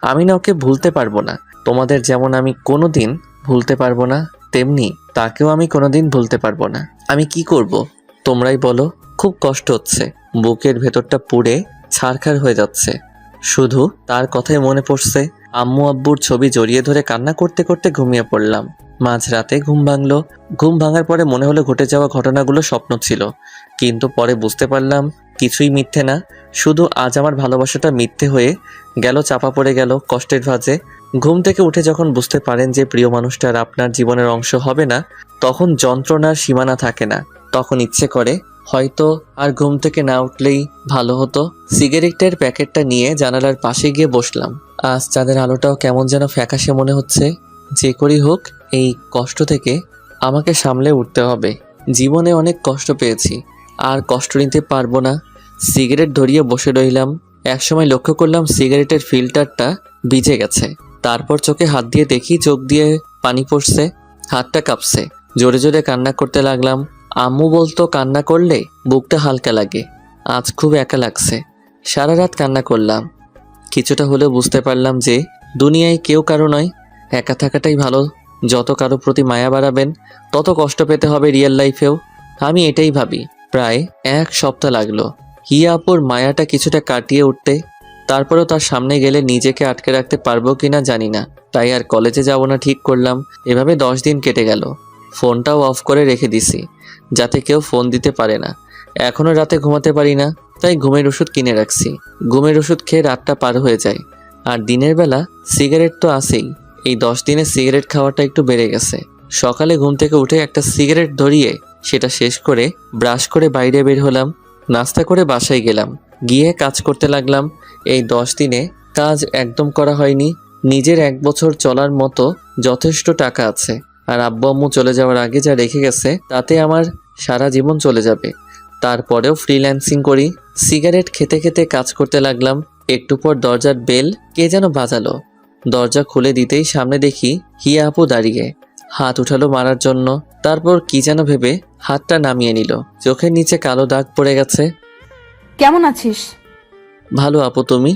আমি না ওকে ভুলতে পারবো না। তোমাদের যেমন আমি কোনো দিন ভুলতে পারবো না, তেমনি তাকেও আমি কোনোদিন ভুলতে পারবো না। আমি কি করব তোমরাই বলো। খুব কষ্ট হচ্ছে, বুকের ভেতরটা পুড়ে ছারখার হয়ে যাচ্ছে। শুধু তার কথাই মনে পড়ছে। আম্মু আব্বুর ছবি জড়িয়ে ধরে কান্না করতে করতে ঘুমিয়ে পড়লাম। মাঝরাতে ঘুম ভাঙলো। ঘুম ভাঙার পরে মনে হলো ঘটে যাওয়া ঘটনাগুলো স্বপ্ন ছিল, কিন্তু পরে বুঝতে পারলাম কিছুই মিথ্যে না। শুধু আজ আমার ভালোবাসাটা মিথ্যে হয়ে গেল, চাপা পড়ে গেল কষ্টের ভাঁজে। ঘুম থেকে উঠে যখন বুঝতে পারেন যে প্রিয় মানুষটা আর আপনার জীবনের অংশ হবে না, তখন যন্ত্রণার সীমানা থাকে না। তখন ইচ্ছে করে হয়তো আর ঘুম থেকে না উঠলেই ভালো হতো। সিগারেটের প্যাকেটটা নিয়ে জানালার পাশে গিয়ে বসলাম। আজ চাঁদের আলোটাও কেমন যেন ফ্যাকাশে মনে হচ্ছে। যে করি হোক, এই কষ্ট থেকে আমাকে সামলে উঠতে হবে। জীবনে অনেক কষ্ট পেয়েছি, আর কষ্ট নিতে পারবো না। সিগারেট ধরিয়ে বসে রইলাম। একসময় লক্ষ্য করলাম সিগারেটের ফিল্টারটা ভিজে গেছে। তারপর চোখে হাত দিয়ে দেখি চোখ দিয়ে পানি পড়ছে, হাতটা কাঁপছে। জোরে জোরে কান্না করতে লাগলাম। আম্মু বলতো কান্না করলে বুকটা হালকা লাগে। আজ খুব একা লাগছে। সারা রাত কান্না করলাম। কিছুটা হলেও বুঝতে পারলাম যে দুনিয়ায় কেউ কারো নয়, একা থাকাটাই ভালো। যত কারো প্রতি মায়া বাড়াবেন তত কষ্ট পেতে হবে রিয়েল লাইফেও। আমি এটাই ভাবি। প্রায় 1 সপ্তাহ লাগলো হিয়া আপুর মায়াটা কিছুটা কাটিয়ে উঠতে। তারপরেও তার সামনে গেলে নিজেকে আটকে রাখতে পারবো কিনা জানি না, তাই আর কলেজে যাব না ঠিক করলাম। এভাবে 10 দিন কেটে গেল। ফোনটাও অফ করে রেখে দিছি, যাতে কেউ ফোন দিতে পারে না। এখনও রাতে ঘুমাতে পারি না, তাই ঘুমের ওষুধ কিনে রাখছি। ঘুমের ওষুধ খেয়ে রাতটা পার হয়ে যায়। আর দিনের বেলা সিগারেট তো আছেই। এই 10 দিনে সিগারেট খাওয়াটা একটু বেড়ে গেছে। সকালে ঘুম থেকে উঠে একটা সিগারেট ধরিয়ে সেটা শেষ করে ব্রাশ করে বাইরে বের হলাম। নাস্তা করে বাসায় গেলাম, গিয়ে কাজ করতে লাগলাম। এই 10 দিনে কাজ একদম করা হয়নি। নিজের 1 বছর চলার মতো যথেষ্ট টাকা আছে। আর আব্বু আম্মু চলে যাওয়ার আগে যা রেখে গেছে তাতে আমার সারা জীবন চলে যাবে। তারপরেও ফ্রিল্যান্সিং করি। সিগারেট খেতে খেতে কাজ করতে লাগলাম। একটু পর দরজার বেল কে যেন বাজালো। দরজা খুলে দিতেই সামনে দেখি হিয়া আপু দাঁড়িয়ে। হাত উঠালো মারার জন্য, তারপর কি যেন ভেবে হাতটা নামিয়ে নিল। চোখের নিচে কালো দাগ পড়ে গেছে। কেমন আছিস? ভালো আপু, তুমি?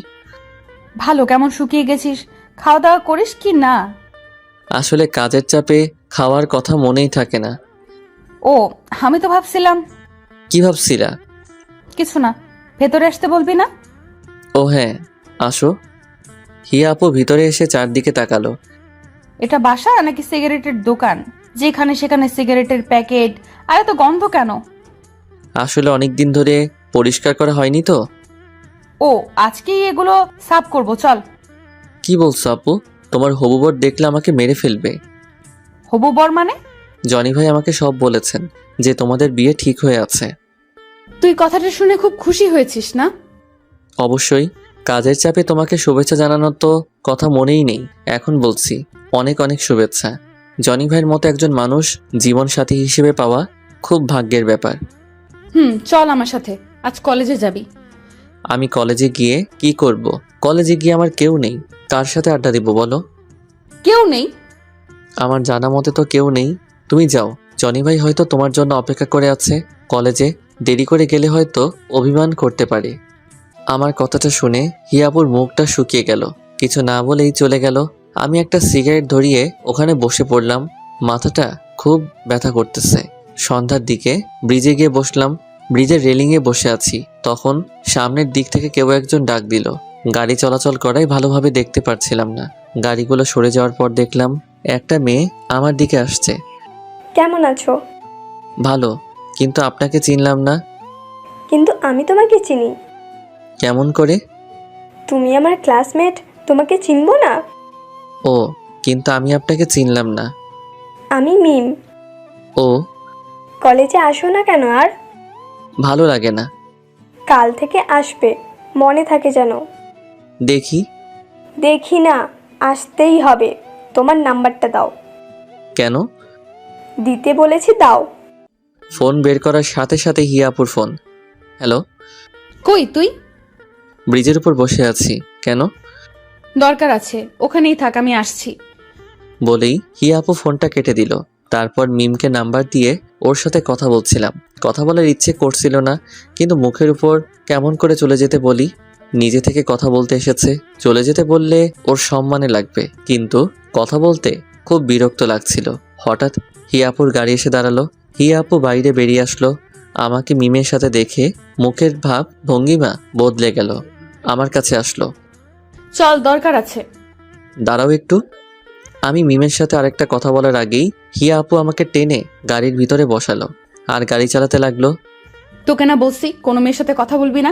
ভালো। কেমন শুকিয়ে গেছিস? খাওয়া দাওয়া করিস কি না? আসলে কাজের চাপে খাওয়ার কথা মনেই থাকে না। ও, আমি তো ভাবছিলাম। কি ভাবছিলা? কিছু না। ভেতরে আসতে বলবি না? ও হ্যাঁ, আসো। হিয়া আপু ভিতরে এসে চারদিকে তাকালো। এটা বাসা নাকি সিগারেটের দোকান? যেখানে সেখানে সিগারেটের প্যাকেট, আর এত গন্ধ কেন? আসলে অনেক দিন ধরে পরিষ্কার করা হয়নি তো। ও, আজকেই এগুলো সাফ করব, চল। কি বলছো আপু? তোমার হবু বর দেখলে আমাকে মেরে ফেলবে। হবু বর মানে? জনি ভাই আমাকে সব বলেছেন যে তোমাদের বিয়ে ঠিক হয়ে আছে। তুই কথাটা শুনে খুব খুশি হয়েছিস না? অবশ্যই। কাজের চাপে তোমাকে শুভেচ্ছা জানানোর তো কথা মনেই নেই। এখন বলছি, অনেক অনেক শুভেচ্ছা। জনি ভাইয়ের মতো একজন মানুষ জীবন সাথী হিসেবে পাওয়া খুব ভাগ্যের ব্যাপার। চল আমার সাথে, আজ কলেজে যাবি। আমি কলেজে গিয়ে কি করব? কলেজে গিয়ে আমার কেউ নেই। কার সাথে আড্ডা দিব বলো? কেউ নেই? আমার জানা মতে তো কেউ নেই। তুমি যাও, জনি ভাই হয়তো তোমার জন্য অপেক্ষা করে আছে। কলেজে দেরি করে গেলে হয়তো অভিমান করতে পারে। আমার কথাটা শুনে হিয়াপুর মুখটা শুকিয়ে গেল। কিছু না বলেই চলে গেল। আমি একটা সিগারেট ধরিয়ে ওখানে বসে পড়লাম। মাথাটা খুব ব্যথা করতেছে। সন্ধ্যার দিকে ব্রিজে গিয়ে বসলাম। ব্রিজের রেলিংয়ে বসে আছি, তখন সামনের দিক থেকে কেউ একজন ডাক দিল। গাড়ি চলাচল করায় ভালোভাবে দেখতে পারছিলাম না। গাড়িগুলো সরে যাওয়ার পর দেখলাম একটা মেয়ে আমার দিকে আসছে। কেমন আছো? ভালো, কিন্তু আপনাকে চিনলাম না। কিন্তু আমি তোমাকে চিনি। কেমন করে? তুমি আমার ক্লাসমেট, তোমাকে চিনবো না? ও, কিন্তু আমি আপনাকে চিনলাম না। আমি মিম। ও, কলেজে আসো না কেন আর? ভালো লাগে না। কাল থেকে আসবে, মনে থাকে যেন। দেখি। দেখি না, আসতেই হবে। তোমার নাম্বারটা দাও। কেন? দিতে বলেছি, দাও। ফোন বের করার সাথে সাথে হিয়াপুর ফোন। হ্যালো। কই তুই? ব্রিজের উপর বসে আছি। কেন? দরকার আছে, ওখানেই থাক, আমি আসছি। বলেই হিয়াপু ফোনটা কেটে দিল। তারপর মিমকে নাম্বার দিয়ে ওর সাথে কথা বলছিলাম। কথা বলার ইচ্ছে করছিল না, কিন্তু মুখের উপর কেমন করে চলে যেতে বলি। নিজে থেকে কথা বলতে এসেছে, চলে যেতে বললে ওর সম্মানে লাগবে, কিন্তু কথা বলতে খুব বিরক্ত লাগছিল। হঠাৎ হিয়াপুর গাড়ি এসে দাঁড়ালো। হিয়াপু বাইরে বেরিয়ে আসলো। আমাকে মিমের সাথে দেখে মুখের ভাব ভঙ্গিমা বদলে গেল। আমার কাছে আসলো। চল, দরকার আছে। দাঁড়াও একটু। আমি মিমের সাথে আরেকটা কথা বলার আগেই হিয়া আপু আমাকে টেনে গাড়ির ভিতরে বসালো আর গাড়ি চালাতে লাগলো। তোকে না বলছি কোনো মেয়ের সাথে কথা বলবি না?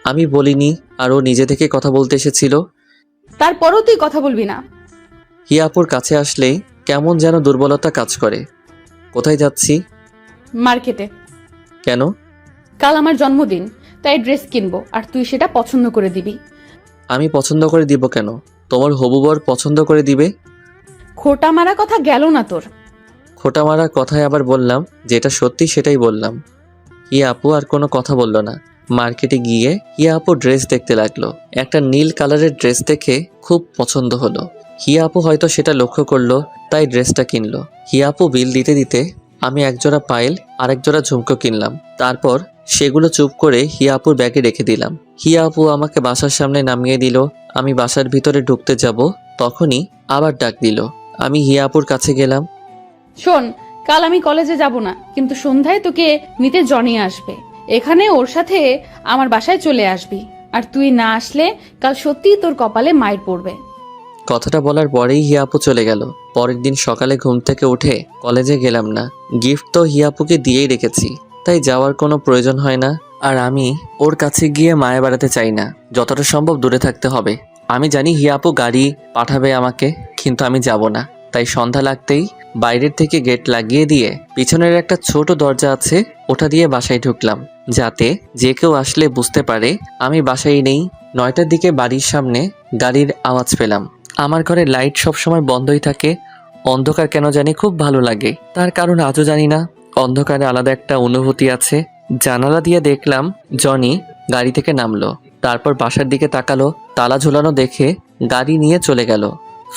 আমি বলিনি, আর ও নিজে থেকে কথা বলতে এসেছিল। তারপরও তুই কথা বলবি না? হিয়া আপুর কাছে আসলেই কেমন যেন দুর্বলতা কাজ করে। কোথায় যাচ্ছি? মার্কেটে। কেন? কাল আমার জন্মদিন, তাই ড্রেস কিনবো, আর তুই সেটা পছন্দ করে দিবি। আমি পছন্দ করে দিব কেন? তোমার হবু বর পছন্দ করে দিবে। খোটা মারা কথা গেল না তোর? খোটা মারা কথায় আবার বললাম, যেটা সত্যি সেটাই বললাম। হিয়া আপু আর কোনো কথা বলল না। মার্কেটে গিয়ে হিয়া আপু ড্রেস দেখতে লাগলো। একটা নীল কালারের ড্রেস দেখে খুব পছন্দ হলো। হিয়া আপু হয়তো সেটা লক্ষ্য করলো, তাই ড্রেসটা কিনলো। হিয়া আপু বিল দিতে দিতে আমি একজোড়া পায়েল আর একজোড়া ঝুমকো কিনলাম। তারপর সেগুলো চুপ করে হিয়া আপুর ব্যাগে রেখে দিলাম। হিয়া আপু আমাকে বাসার সামনে নামিয়ে দিল। আমি বাসার ভিতরে ঢুকতে যাব, তখনই আবার ডাক দিল। আমি হিয়া আপুর কাছে গেলাম। শোন, কাল আমি কলেজে যাব না, কিন্তু সন্ধ্যায় তোকে নিতে জনি আসবে। এখানে ওর সাথে আমার বাসায় চলে আসবি। আর তুই না আসলে কাল সত্যিই তোর কপালে মাইর পড়বে। কথাটা বলার পরেই হিয়া আপু চলে গেল। পরের দিন সকালে ঘুম থেকে উঠে কলেজে গেলাম না। গিফট তো হিয়া আপুকে দিয়েই রেখেছি, তাই যাওয়ার কোনো প্রয়োজন হয় না। আর আমি ওর কাছে গিয়ে মায়া বাড়াতে চাই না, যতটা সম্ভব দূরে থাকতে হবে। আমি জানি হিয়া আপু গাড়ি পাঠাবে আমাকে, কিন্তু আমি যাব না। তাই সন্ধ্যা লাগতেই বাইরের থেকে গেট লাগিয়ে দিয়ে পিছনের একটা ছোট দরজা আছে, ওটা দিয়ে বাসায় ঢুকলাম, যাতে যে কেউ আসলে বুঝতে পারে আমি বাসায় নেই। 9টার দিকে বাড়ির সামনে গাড়ির আওয়াজ পেলাম। আমার ঘরে লাইট সবসময় বন্ধই থাকে। অন্ধকার কেন জানি খুব ভালো লাগে, তার কারণ আজও জানি না। অন্ধকারে আলাদা একটা অনুভূতি আছে। জানালা দিয়ে দেখলাম জনি গাড়ি থেকে নামলো, তারপর বাসার দিকে তাকালো। তালা ঝুলানো দেখে গাড়ি নিয়ে চলে গেল।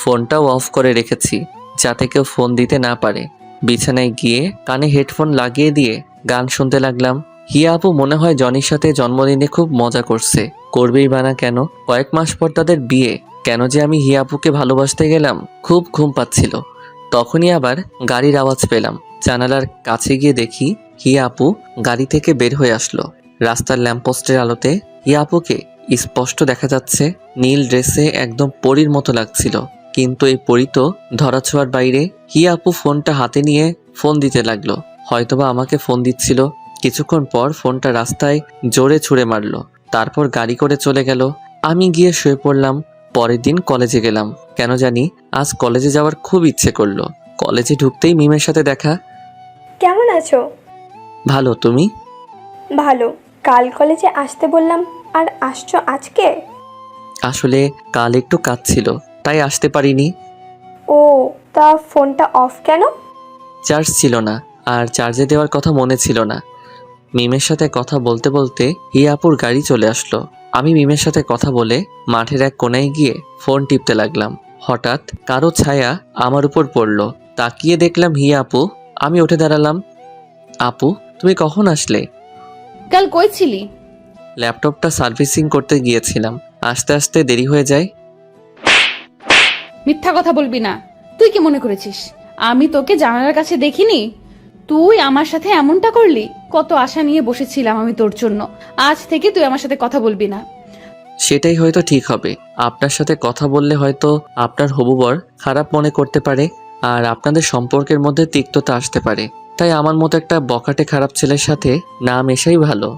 ফোনটাও অফ করে রেখেছি, যাতে কেউ ফোন দিতে না পারে। বিছানায় গিয়ে কানে হেডফোন লাগিয়ে দিয়ে গান শুনতে লাগলাম। হিয়া আপু মনে হয় জনির সাথে জন্মদিনে খুব মজা করছে, করবেই বা না কেন। কয়েক মাস পর তাদের বিয়ে, কেন যে আমি হিয়া আপুকে ভালোবাসতে গেলাম। খুব ঘুম পাচ্ছিল, তখনই আবার গাড়ির আওয়াজ পেলাম। জানালার কাছে গিয়ে দেখি হিয়া আপু গাড়ি থেকে বের হয়ে আসলো। রাস্তার ল্যাম্পপোস্টের আলোতে হিয়া আপুকে স্পষ্ট দেখা যাচ্ছে। নীল ড্রেসে একদম পরীর মতো লাগছিল, কিন্তু এই পরী তো ধরাছোঁয়ার বাইরে। হিয়া আপু ফোনটা হাতে নিয়ে ফোন দিতে লাগলো, হয়তোবা আমাকে ফোন দিচ্ছিল। কিছুক্ষণ পর ফোনটা রাস্তায় জোরে ছুঁড়ে মারলো, তারপর গাড়ি করে চলে গেল। আমি গিয়ে শুয়ে পড়লাম। পরের দিন কলেজে গেলাম। কেন জানি আজ কলেজে যাওয়ার খুব ইচ্ছে করলো। কলেজে ঢুকতেই মিমের সাথে দেখা। কেমন আছো? ভালো, তুমি? ভালো। কাল কলেজে আসতে বললাম আর আসছো আজকে? আসলে কাল একটু কাজ ছিল, তাই আসতে পারিনি। ও, তা ফোনটা অফ কেন? চার্জ ছিল না, আর চার্জে দেওয়ার কথা মনে ছিল না। মিমের সাথে কথা বলতে বলতে হিয়া আপুর গাড়ি চলে আসলো। আমি মিমের সাথে কথা বলে মাঠের এক কোনায় গিয়ে ফোন টিপতে লাগলাম। হঠাৎ কারো ছায়া আমার উপর পড়লো। তাকিয়ে দেখলাম হিয়া আপু। আমি উঠে দাঁড়ালাম। আপু, তুমি কখন আসলে? কাল কই ছিলি? ল্যাপটপটা সার্ভিসিং করতে গিয়েছিলাম, আসতে আসতে দেরি হয়ে যায়। মিথ্যা কথা বলবি না। তুই কি মনে করেছিস আমি তোকে জানালার কাছে দেখিনি? তুই আমার সাথে এমনটা করলি? কত আশা নিয়ে বসেছিলাম আমি তোর জন্য। আজ থেকে তুই আমার সাথে কথা বলবি না। সেটাই হয়তো ঠিক হবে। আপনার সাথে কথা বললে হয়তো আপনার হবু বর খারাপ মনে করতে পারে, আর আপনাদের সম্পর্কের মধ্যে তিক্ততা আসতে পারে। তাই আমার মতো একটা বখাটে খারাপ ছেলের সাথে না মেশাই ভালো।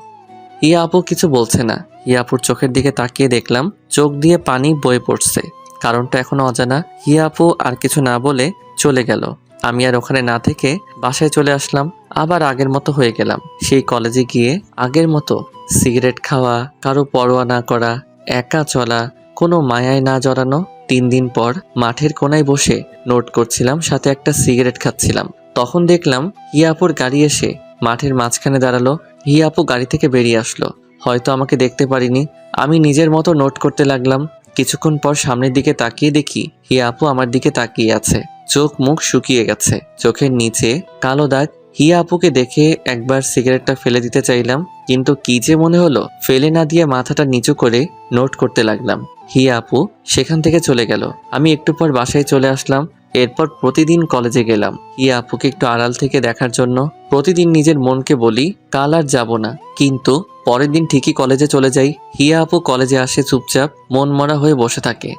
হিয়া আপু কিছু বলছে না। হিয়া আপুর চোখের দিকে তাকিয়ে দেখলাম চোখ দিয়ে পানি বয়ে পড়ছে। কারণটা এখনো অজানা। হিয়া আপু আর কিছু না বলে চলে গেল। আমি আর ওখানে না থেকে বাসায় চলে আসলাম। আবার আগের মতো হয়ে গেলাম। সেই কলেজে গিয়ে আগের মতো সিগারেট খাওয়া, কারো পরোয়া না করা, একা চলা, কোনো মায়ায় না জড়ানো। 3 দিন পর মাঠের কোনায় বসে নোট করছিলাম, সাথে একটা সিগারেট খাচ্ছিলাম। তখন দেখলাম হিয়া আপুর গাড়ি এসে মাঠের মাঝখানে দাঁড়ালো। হিয়া আপু গাড়ি থেকে বেরিয়ে আসলো, হয়তো আমাকে দেখতে পারিনি। আমি নিজের মতো নোট করতে লাগলাম। কিছুক্ষণ পর সামনের দিকে তাকিয়ে দেখি হিয়া আপু আমার দিকে তাকিয়ে আছে। চোখ মুখ শুকিয়ে গেছে, চোখের নিচে কালো দাগ। হিয়া আপুকে দেখে একবার সিগারেটটা ফেলে দিতে চাইলাম, কিন্তু কি যে মনে হলো, ফেলে না দিয়ে মাথাটা নিচু করে নোট করতে লাগলাম। হিয়া আপু সেখান থেকে চলে গেল। আমি একটু পর বাসায় চলে আসলাম। এরপর প্রতিদিন কলেজে গেলাম হিয়া আপুকে একটু আড়াল থেকে দেখার জন্য। প্রতিদিন নিজের মনকে বলি কাল আর যাব না, কিন্তু পরের দিন ঠিকই কলেজে চলে যাই। হিয়া আপু কলেজে আসে চুপচাপ মন মরা হয়ে বসে থাকে।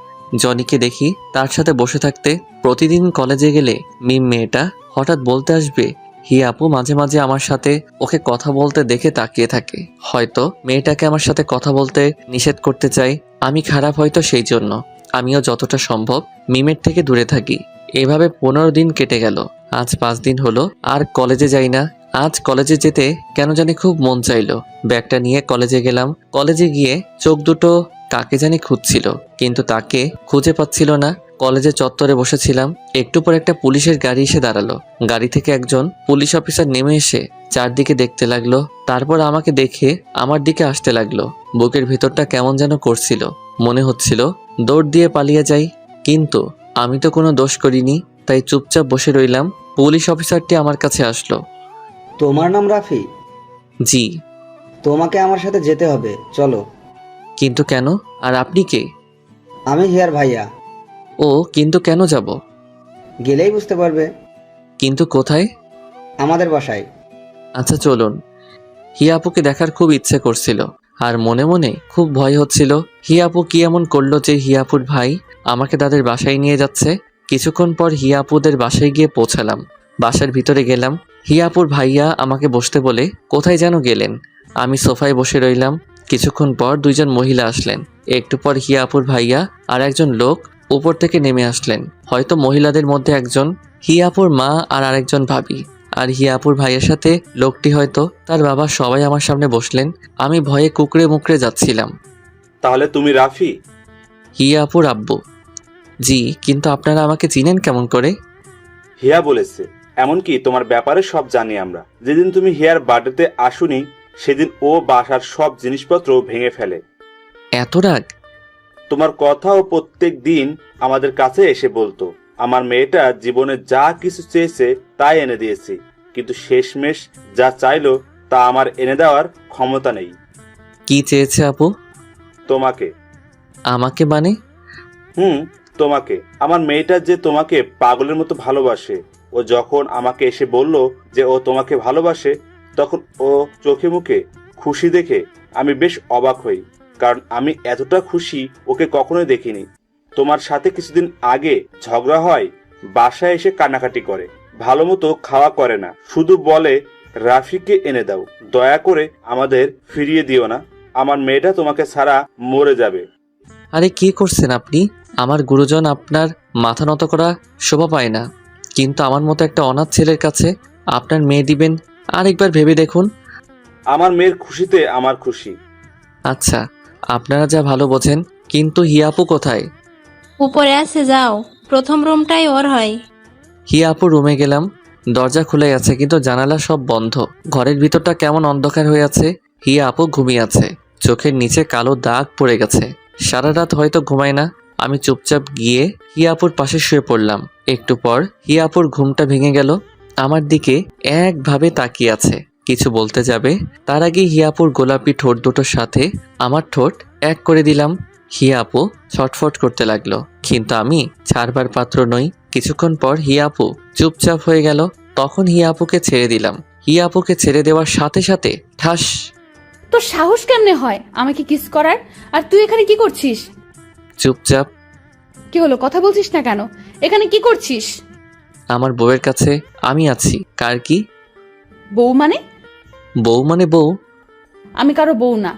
জনিকে দেখি তার সাথে বসে থাকতে। প্রতিদিন কলেজে গেলে মিম মেয়েটা হঠাৎ বলতে আসবে। হিয়া আপু মাঝে মাঝে আমার সাথে ওকে কথা বলতে দেখে তাকিয়ে থাকে। হয়তো মেয়েটাকে আমার সাথে কথা বলতে নিষেধ করতে চাই। আমি খারাপ হয়তো, সেই জন্য আমিও যতটা সম্ভব মিমের থেকে দূরে থাকি। এভাবে 15 দিন কেটে গেল। আজ 5 দিন হলো আর কলেজে যাই না। আজ কলেজে যেতে কেন জানি খুব মন চাইলো। ব্যাগটা নিয়ে কলেজে গেলাম। কলেজে গিয়ে চোখ দুটো কাকে জানি খুঁজছিল, কিন্তু তাকে খুঁজে পাচ্ছিল না। কলেজে চত্বরে বসেছিলাম। একটু পর একটা পুলিশের গাড়ি এসে দাঁড়ালো। গাড়ি থেকে একজন পুলিশ অফিসার নেমে এসে চারদিকে দেখতে লাগলো, তারপর আমাকে দেখে আমার দিকে আসতে লাগলো। বুকের ভিতরটা কেমন যেন করছিল, মনে হচ্ছিল দৌড় দিয়ে পালিয়ে যাই, কিন্তু আমি তো কোনো দোষ করিনি, তাই চুপচাপ বসে রইলাম। পুলিশ অফিসারটি আমার কাছে আসলো। তোমার নাম রাফি? জি। তোমাকে আমার সাথে যেতে হবে, চলো। কিন্তু কেন? আর আপনি কে? আমি হিয়ার ভাইয়া। ও, কিন্তু কেন যাব? গেলেই বুঝতে পারবে। কিন্তু কোথায়? আমাদের বাসায়। আচ্ছা চলুন। হিয়া আপুকে দেখার খুব ইচ্ছে করছিল, আর মনে মনে খুব ভয় হচ্ছিল। হিয়া আপু কি এমন করলো যে হিয়া আপুর ভাই আমাকে তাদের বাসায় নিয়ে যাচ্ছে? কিছুক্ষণ পর হিয়া আপুদের বাসায় গিয়ে পৌঁছালাম। বাসার ভিতরে গেলাম। হিয়া আপুর ভাইয়া আমাকে বসতে বলে কোথায় যেন গেলেন। আমি সোফায় বসে রইলাম। কিছুক্ষণ পর দুইজন মহিলা আসলেন। একটু পর হিয়া আপুর ভাইয়া আর একজন লোক উপর থেকে নেমে আসলেন। হয়তো মহিলাদের মধ্যে একজন হিয়া আপুর মা আর আরেকজন ভাবি। আর হিয়া আপুর ভাইয়ের সাথে লোকটি হয়তো তার বাবা। সবাই আমার সামনে বসলেন। আমি ভয়ে কুকড়ে মুকড়ে যাচ্ছিলাম। তাহলে তুমি রাফি? হিয়া আপুর আব্বু। জি, কিন্তু আপনারা আমাকে চিনেন কেমন করে? হিয়া বলেছে, এমনকি তোমার ব্যাপারে সব জানি আমরা। যেদিন তুমি হিয়ার বার্থডেতে আসুনি সেদিন ও বাসার সব জিনিসপত্র ভেঙে ফেলে। এত রাগ? তোমার কথাও প্রত্যেক দিন আমাদের কাছে এসে বলতো। আমার মেয়েটা জীবনে যা কিছু চেয়েছে তাই এনে দিয়েছি, কিন্তু শেষমেশ যা চাইলো তা আমার এনে দেওয়ার ক্ষমতা নেই। কি চেয়েছে আপু? তোমাকে। আমাকে মানে? তোমাকে। আমার মেয়েটা যে তোমাকে পাগলের মতো ভালোবাসে। ও যখন আমাকে এসে বলল যে ও তোমাকে ভালোবাসে, তখন ও চোখে মুখে খুশি দেখে আমি বেশ অবাক হই, কারণ আমি এতটা খুশি ওকে কখনোই দেখিনি। তোমার সাথে কিছুদিন আগে ঝগড়া হয়, বাসায় এসে কান্নাকাটি করে, ভালো মতো খাওয়া করে না, শুধু বলে রাফিকে এনে দাও, দয়া করে আমাদের ফিরিয়ে দিও না, আমার মেয়েটা তোমাকে ছাড়া মরে যাবে। আরে কি করছেন আপনি? আমার গুরুজন আপনার মাথা নত করা শোভা পায় না, কিন্তু আমার মতো একটা অনাথ ছেলের কাছে আপনার মেয়ে দিবেন? আরেকবার ভেবে দেখুন। আমার মেয়ের খুশিতে আমার খুশি। আচ্ছা, আপনারা যা ভালো বোঝেন, কিন্তু হিয়া আপু কোথায়? উপরে আছে, যাও, প্রথম রুমটাই ওর হয়। হিয়া আপু রুমে গেলাম। দরজা খুলে আছে, কিন্তু জানালা সব বন্ধ। ঘরের ভিতরটা কেমন অন্ধকার হয়ে আছে। হিয়া আপু ঘুমিয়ে আছে, চোখের নিচে কালো দাগ পড়ে গেছে। সারা রাত হয়তো ঘুমায় না। আমি চুপচাপ গিয়ে হিয়া আপুর পাশে শুয়ে পড়লাম। একটু পর হিয়া আপুর ঘুমটা ভেঙে গেল। আমার দিকে একভাবে তাকিয়ে আছে, কিছু বলতে যাবে তার আগে হিয়া আপুর গোলাপি ঠোঁট দুটোর সাথে আমার ঠোঁট এক করে দিলাম। হিয়া আপু ছটফট করতে লাগলো, কিন্তু আমি ছাড়বার পাত্র নই। কিছুক্ষণ পর হিয়া আপু চুপচাপ হয়ে গেল। তখন হিয়া আপুকে ছেড়ে দিলাম। হিয়া আপুকে ছেড়ে দেওয়ার সাথে সাথে ঠাস। তোর সাহস কেমনে হয় আমাকে কিস করার? আর তুই এখানে কি করছিস? চুপচাপ। কি হলো, কথা বলছিস না কেন? এখানে কি করছিস? আমার বউয়ের কাছে আমি আছি। কার কি বউ মানে? বউ মানে বউ? আমি কারো বউ না।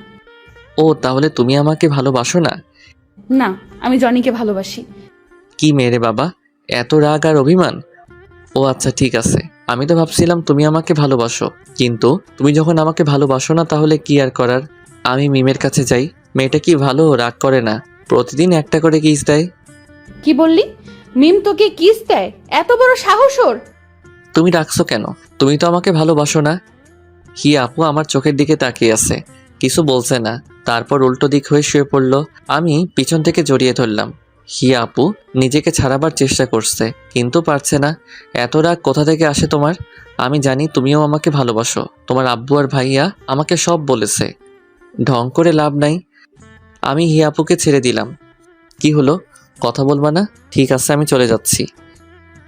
ও, তাহলে তুমি আমাকে ভালোবাসো না? না, আমি জনিকে ভালোবাসি। কি মেরে বাবা, এত রাগ আর অভিমান? ও আচ্ছা, ঠিক আছে। আমি তো ভাবছিলাম তুমি আমাকে ভালোবাসো, কিন্তু তুমি যখন আমাকে ভালোবাসো না, তাহলে কি আর করার। আমি মিমের কাছে যাই। মেয়েটা কি ভালো, রাগ করে না, প্রতিদিন একটা করে কিস দেয়। কি বললি? মিম তোকে কিস দেয়? এত বড় সাহস ওর? তুমি রাখছো কেন? তুমি তো আমাকে ভালোবাসো না। হিয়া আপু আমার চোখের দিকে তাকিয়ে আছে, কিছু বলছে না। তারপর উল্টো দিক হয়ে শুয়ে পড়লো। আমি পিছন থেকে জড়িয়ে ধরলাম। হিয়া আপু নিজেকে ছাড়াবার চেষ্টা করছে, কিন্তু পারছে না। এত রাগ কোথা থেকে আসে তোমার? আমি জানি তুমিও আমাকে ভালোবাসো। তোমার আব্বু আর ভাইয়া আমাকে সব বলেছে। ঢং করে লাভ নাই। আমি হিয়া আপুকে ছেড়ে দিলাম। কি হলো, কথা বলবা না? ঠিক আছে, আমি চলে যাচ্ছি।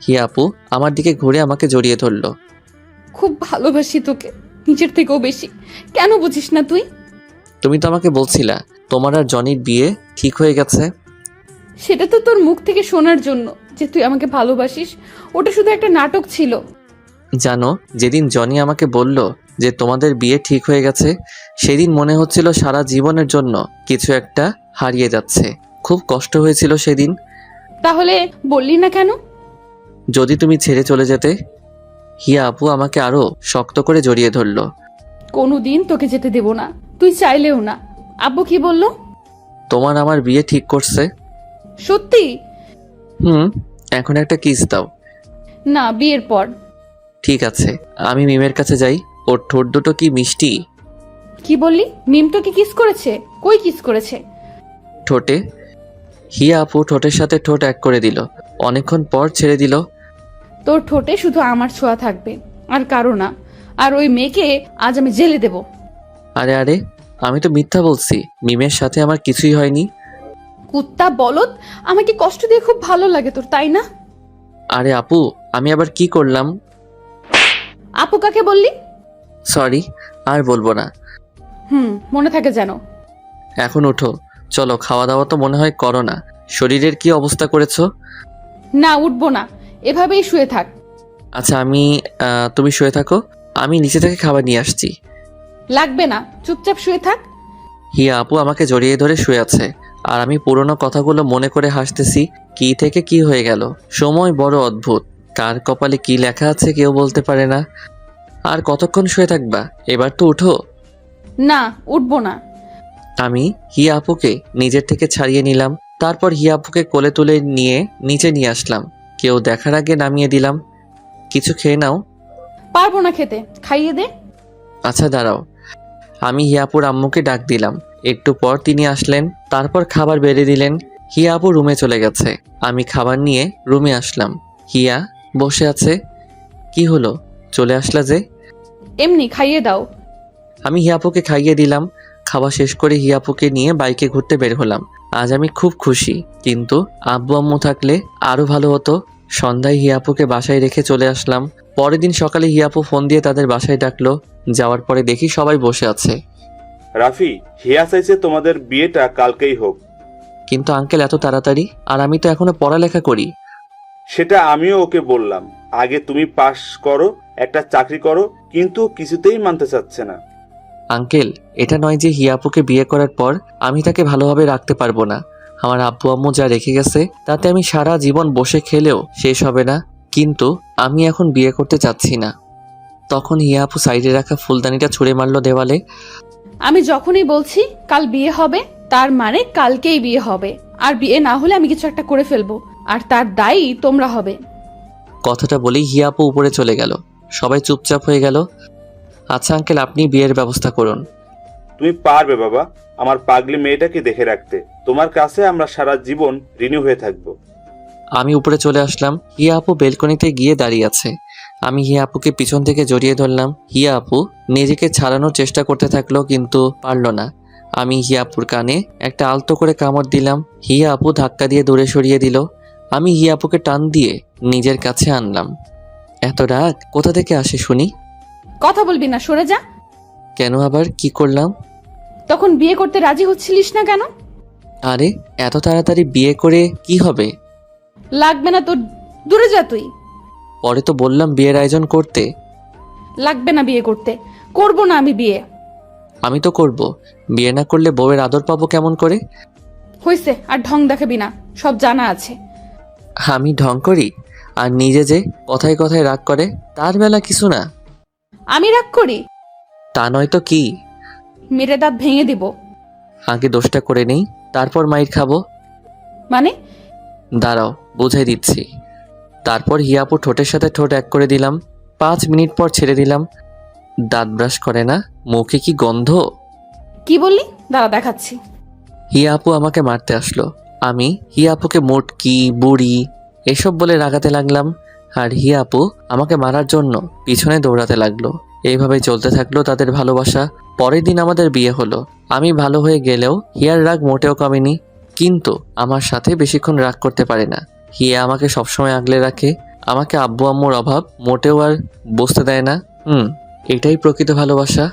হিয়া আপু আমার দিকে ঘুরে আমাকে জড়িয়ে ধরলো। খুব ভালোবাসি তোকে, নিজের থেকেও বেশি। কেন বুঝিস না তুই? তুমি তো আমাকে বলছিলা তোমার আর জনির বিয়ে ঠিক হয়ে গেছে। সেটা তো তোর মুখ থেকে শোনার জন্য যে তুই আমাকে ভালোবাসিস। ওটা শুধু একটা নাটক ছিল। জানো, যেদিন জনি আমাকে বলল যে তোমাদের বিয়ে ঠিক হয়ে গেছে, সেদিন মনে হচ্ছিল সারা জীবনের জন্য কিছু একটা হারিয়ে যাচ্ছে। খুব কষ্ট হয়েছিল সেদিন। তাহলে বললি না কেন? যদি তুমি ছেড়ে চলে যেতে। হিয়া আপু আমাকে আরো শক্ত করে জড়িয়ে ধরলো। কোনোদিন তোকে যেতে দেব না, তুই চাইলেও না। আব্বু কি বললো? তোমার আমার বিয়ে ঠিক করছে। সত্যি? এখন একটা কিস দাও। না, বিয়ের পর। ঠিক আছে, আমি মিমের কাছে যাই, ওর ঠোঁট দুটো কি মিষ্টি। কি বললি? মিমটো কি কিস করেছে? কই কিস করেছে? ঠোঁটে। হিয়া আপু ঠোঁটের সাথে ঠোঁট এক করে দিল, অনেকক্ষণ পর ছেড়ে দিল। তোর ঠোঁটে শুধু আমার ছোঁয়া থাকবে, আর কারো না। আর ওই মেয়েকে আজ আমি জেলে দেব। আরে আরে, আমি তো মিথ্যা বলছি, মিমের সাথে আমার কিছুই হয়নি। কুত্তা বলদ, আমাকে কষ্ট দিয়ে খুব ভালো লাগে তোর, তাই না? আরে আপু, আমি আবার কি করলাম? আপু কাকে বললি? সরি, আর বলবো না। মনে থাকে যেন। এখন উঠো, চলো, খাওয়া দাওয়া তো মনে হয় করো না। শরীরের কি অবস্থা করেছো? না, উঠবো না, এভাবেই শুয়ে থাক। আচ্ছা তুমি শুয়ে থাকো, আমি নিচে থেকে খাবার নিয়ে আসছি। লাগবে না, চুপচাপ শুয়ে থাক। হিয়া আপু আমাকে জড়িয়ে ধরে শুয়ে আছে, আর আমি পুরনো কথাগুলো মনে করে হাসতেছি। কি থেকে কি হয়ে গেল, সময় বড় অদ্ভুত। কার কপালে কি লেখা আছে কেউ বলতে পারে না। আর কতক্ষণ শুয়ে থাকবা, এবার তো উঠো। না, উঠবো না। আমি হিয়া আপুকে নিজের থেকে ছাড়িয়ে নিলাম, তারপর হিয়া আপুকে কোলে তুলে নিয়ে নিচে নিয়ে আসলাম। কেউ দেখার আগে নামিয়ে দিলাম। কিছু খেয়ে নাও। পারবো না খেতে, খাইয়ে দে। আচ্ছা দাঁড়াও। আমি হিয়াপুর আম্মুকে ডাক দিলাম, একটু পর তিনি আসলেন, তারপর খাবার বেড়ে দিলেন। হিয়া আপু রুমে চলে গেছে, আমি খাবার নিয়ে রুমে আসলাম। হিয়া বসে আছে। কি হলো, চলে আসলা যে? এমনি খাইয়ে দাও। আমি হিয়াপুকে খাইয়ে দিলাম। খাওয়া শেষ করে হিয়াপুকে নিয়ে বাইকে ঘুরতে বের হলাম। আজ আমি খুব খুশি, কিন্তু আব্বু আম্মু থাকলে আরো ভালো হতো। সন্ধ্যায় হিয়াপুকে বাসায় রেখে চলে আসলাম। পরের দিন সকালে হিয়াপু ফোন দিয়ে তাদের বাসায় ডাকলো। যাওয়ার পরে দেখি সবাই বসে আছে। রাফি, হিয়া চাইছে তোমাদের বিয়েটা কালকেই হোক। কিন্তু আঙ্কেল, এত তাড়াতাড়ি? আর আমি তো এখনো পড়ালেখা করি। সেটা আমিও ওকে বললাম, আগে তুমি পাশ করো, একটা চাকরি করো, কিন্তু কিছুতেই মানতে চাচ্ছে না। আঙ্কেল, এটা নয় যে হিয়াপুকে বিয়ে করার পর আমি তাকে ভালোভাবে রাখতে পারবো না। আমার আব্বু আম্মু যা রেখে গেছে তাতে আমি সারা জীবন বসে খেলেও শেষ হবে না। কিন্তু আমি এখন বিয়ে করতে চাচ্ছি না। তখন হিয়াপু সাইডে রাখা ফুলদানিটা ছুঁড়ে মারলো দেওয়ালে। আমি যখনই বলছি কাল বিয়ে হবে, তার মানে কালকেই বিয়ে হবে। আর বিয়ে না হলে আমি কিছু একটা করে ফেলবো, আর তার দায়ী তোমরা হবে। কথাটা বলেই হিয়াপু উপরে চলে গেল। সবাই চুপচাপ হয়ে গেল। আচ্ছা আঙ্কেল, আপনি বিয়ের ব্যবস্থা করুন। তুমি পারবে বাবা, আমার পাগলি মেয়েটাকে দেখে রাখতে। তোমার কাছে আমরা সারা জীবন ঋণী হয়ে থাকবো। আমি উপরে চলে আসলাম। হিয়া আপু বেলকনিতে গিয়ে দাঁড়িয়ে আছে। আমি হিয়া আপুকে পিছন থেকে জড়িয়ে ধরলাম। হিয়া আপু নিজেকে ছাড়ানোর চেষ্টা করতে থাকলো, কিন্তু পারলো না। আমি হিয়া আপুর কানে একটা আলতো করে কামড় দিলাম। হিয়া আপু ধাক্কা দিয়ে দূরে সরিয়ে দিল। আমি হিয়া আপুকে টান দিয়ে নিজের কাছে আনলাম। এত রাগ কোথা থেকে আসে শুনি? কথা বলবি না, সরে যা। কেন, আবার কি করলাম? তখন বিয়ে করতে রাজি হচ্ছিলিস না কেন? আরে এত তাড়াতাড়ি বিয়ে করে কি হবে? লাগবে না তোর, দূরে যা তুই। পরে তো বললাম বিয়ের আয়োজন করতে। লাগবে না বিয়ে করতে, করবো না আমি বিয়ে। আমি তো করব। বিয়ে না করলে বউয়ের আদর পাবো কেমন করে? হইছে, আর ঢং দেখাবি না, সব জানা আছে। আমি ঢং করি? আর নিজে যে কথায় কথায় রাগ করে, তার বেলা কিছু না। আমি রাগ করি? তা নয় তো কি? মেরে দাঁত ভেঙে দিব। আগে দোষটা করে নেই, তারপর মাইর খাবো। মানে? দাঁড়াও, বুঝাই দিচ্ছি। তারপর হিয়াপু ঠোঁটের সাথে ঠোঁট এক করে দিলাম। 5 মিনিট পর ছেড়ে দিলাম। দাঁত ব্রাশ করে না, মুখে কি গন্ধ! কি বললি? দাঁড়া দেখাচ্ছি। হিয়া আপু আমাকে মারতে আসলো। আমি হিয়া আপুকে মোটকি, বুড়ি এসব বলে রাগাতে লাগলাম। আর হিয়া আপু আমাকে মারার জন্য পিছনে দৌড়াতে লাগলো। এইভাবে চলতে থাকলো তাদের ভালোবাসা। পরের দিন আমাদের বিয়ে হলো। আমি ভালো হয়ে গেলেও হিয়ার রাগ মোটেও কমেনি, কিন্তু আমার সাথে বেশিক্ষণ রাগ করতে পারে না। হিয়া আমাকে সবসময় আগলে রাখে। আমাকে আব্বু আম্মুর অভাব মোটেও আর বুঝতে দেয় না। এটাই প্রকৃত ভালোবাসা।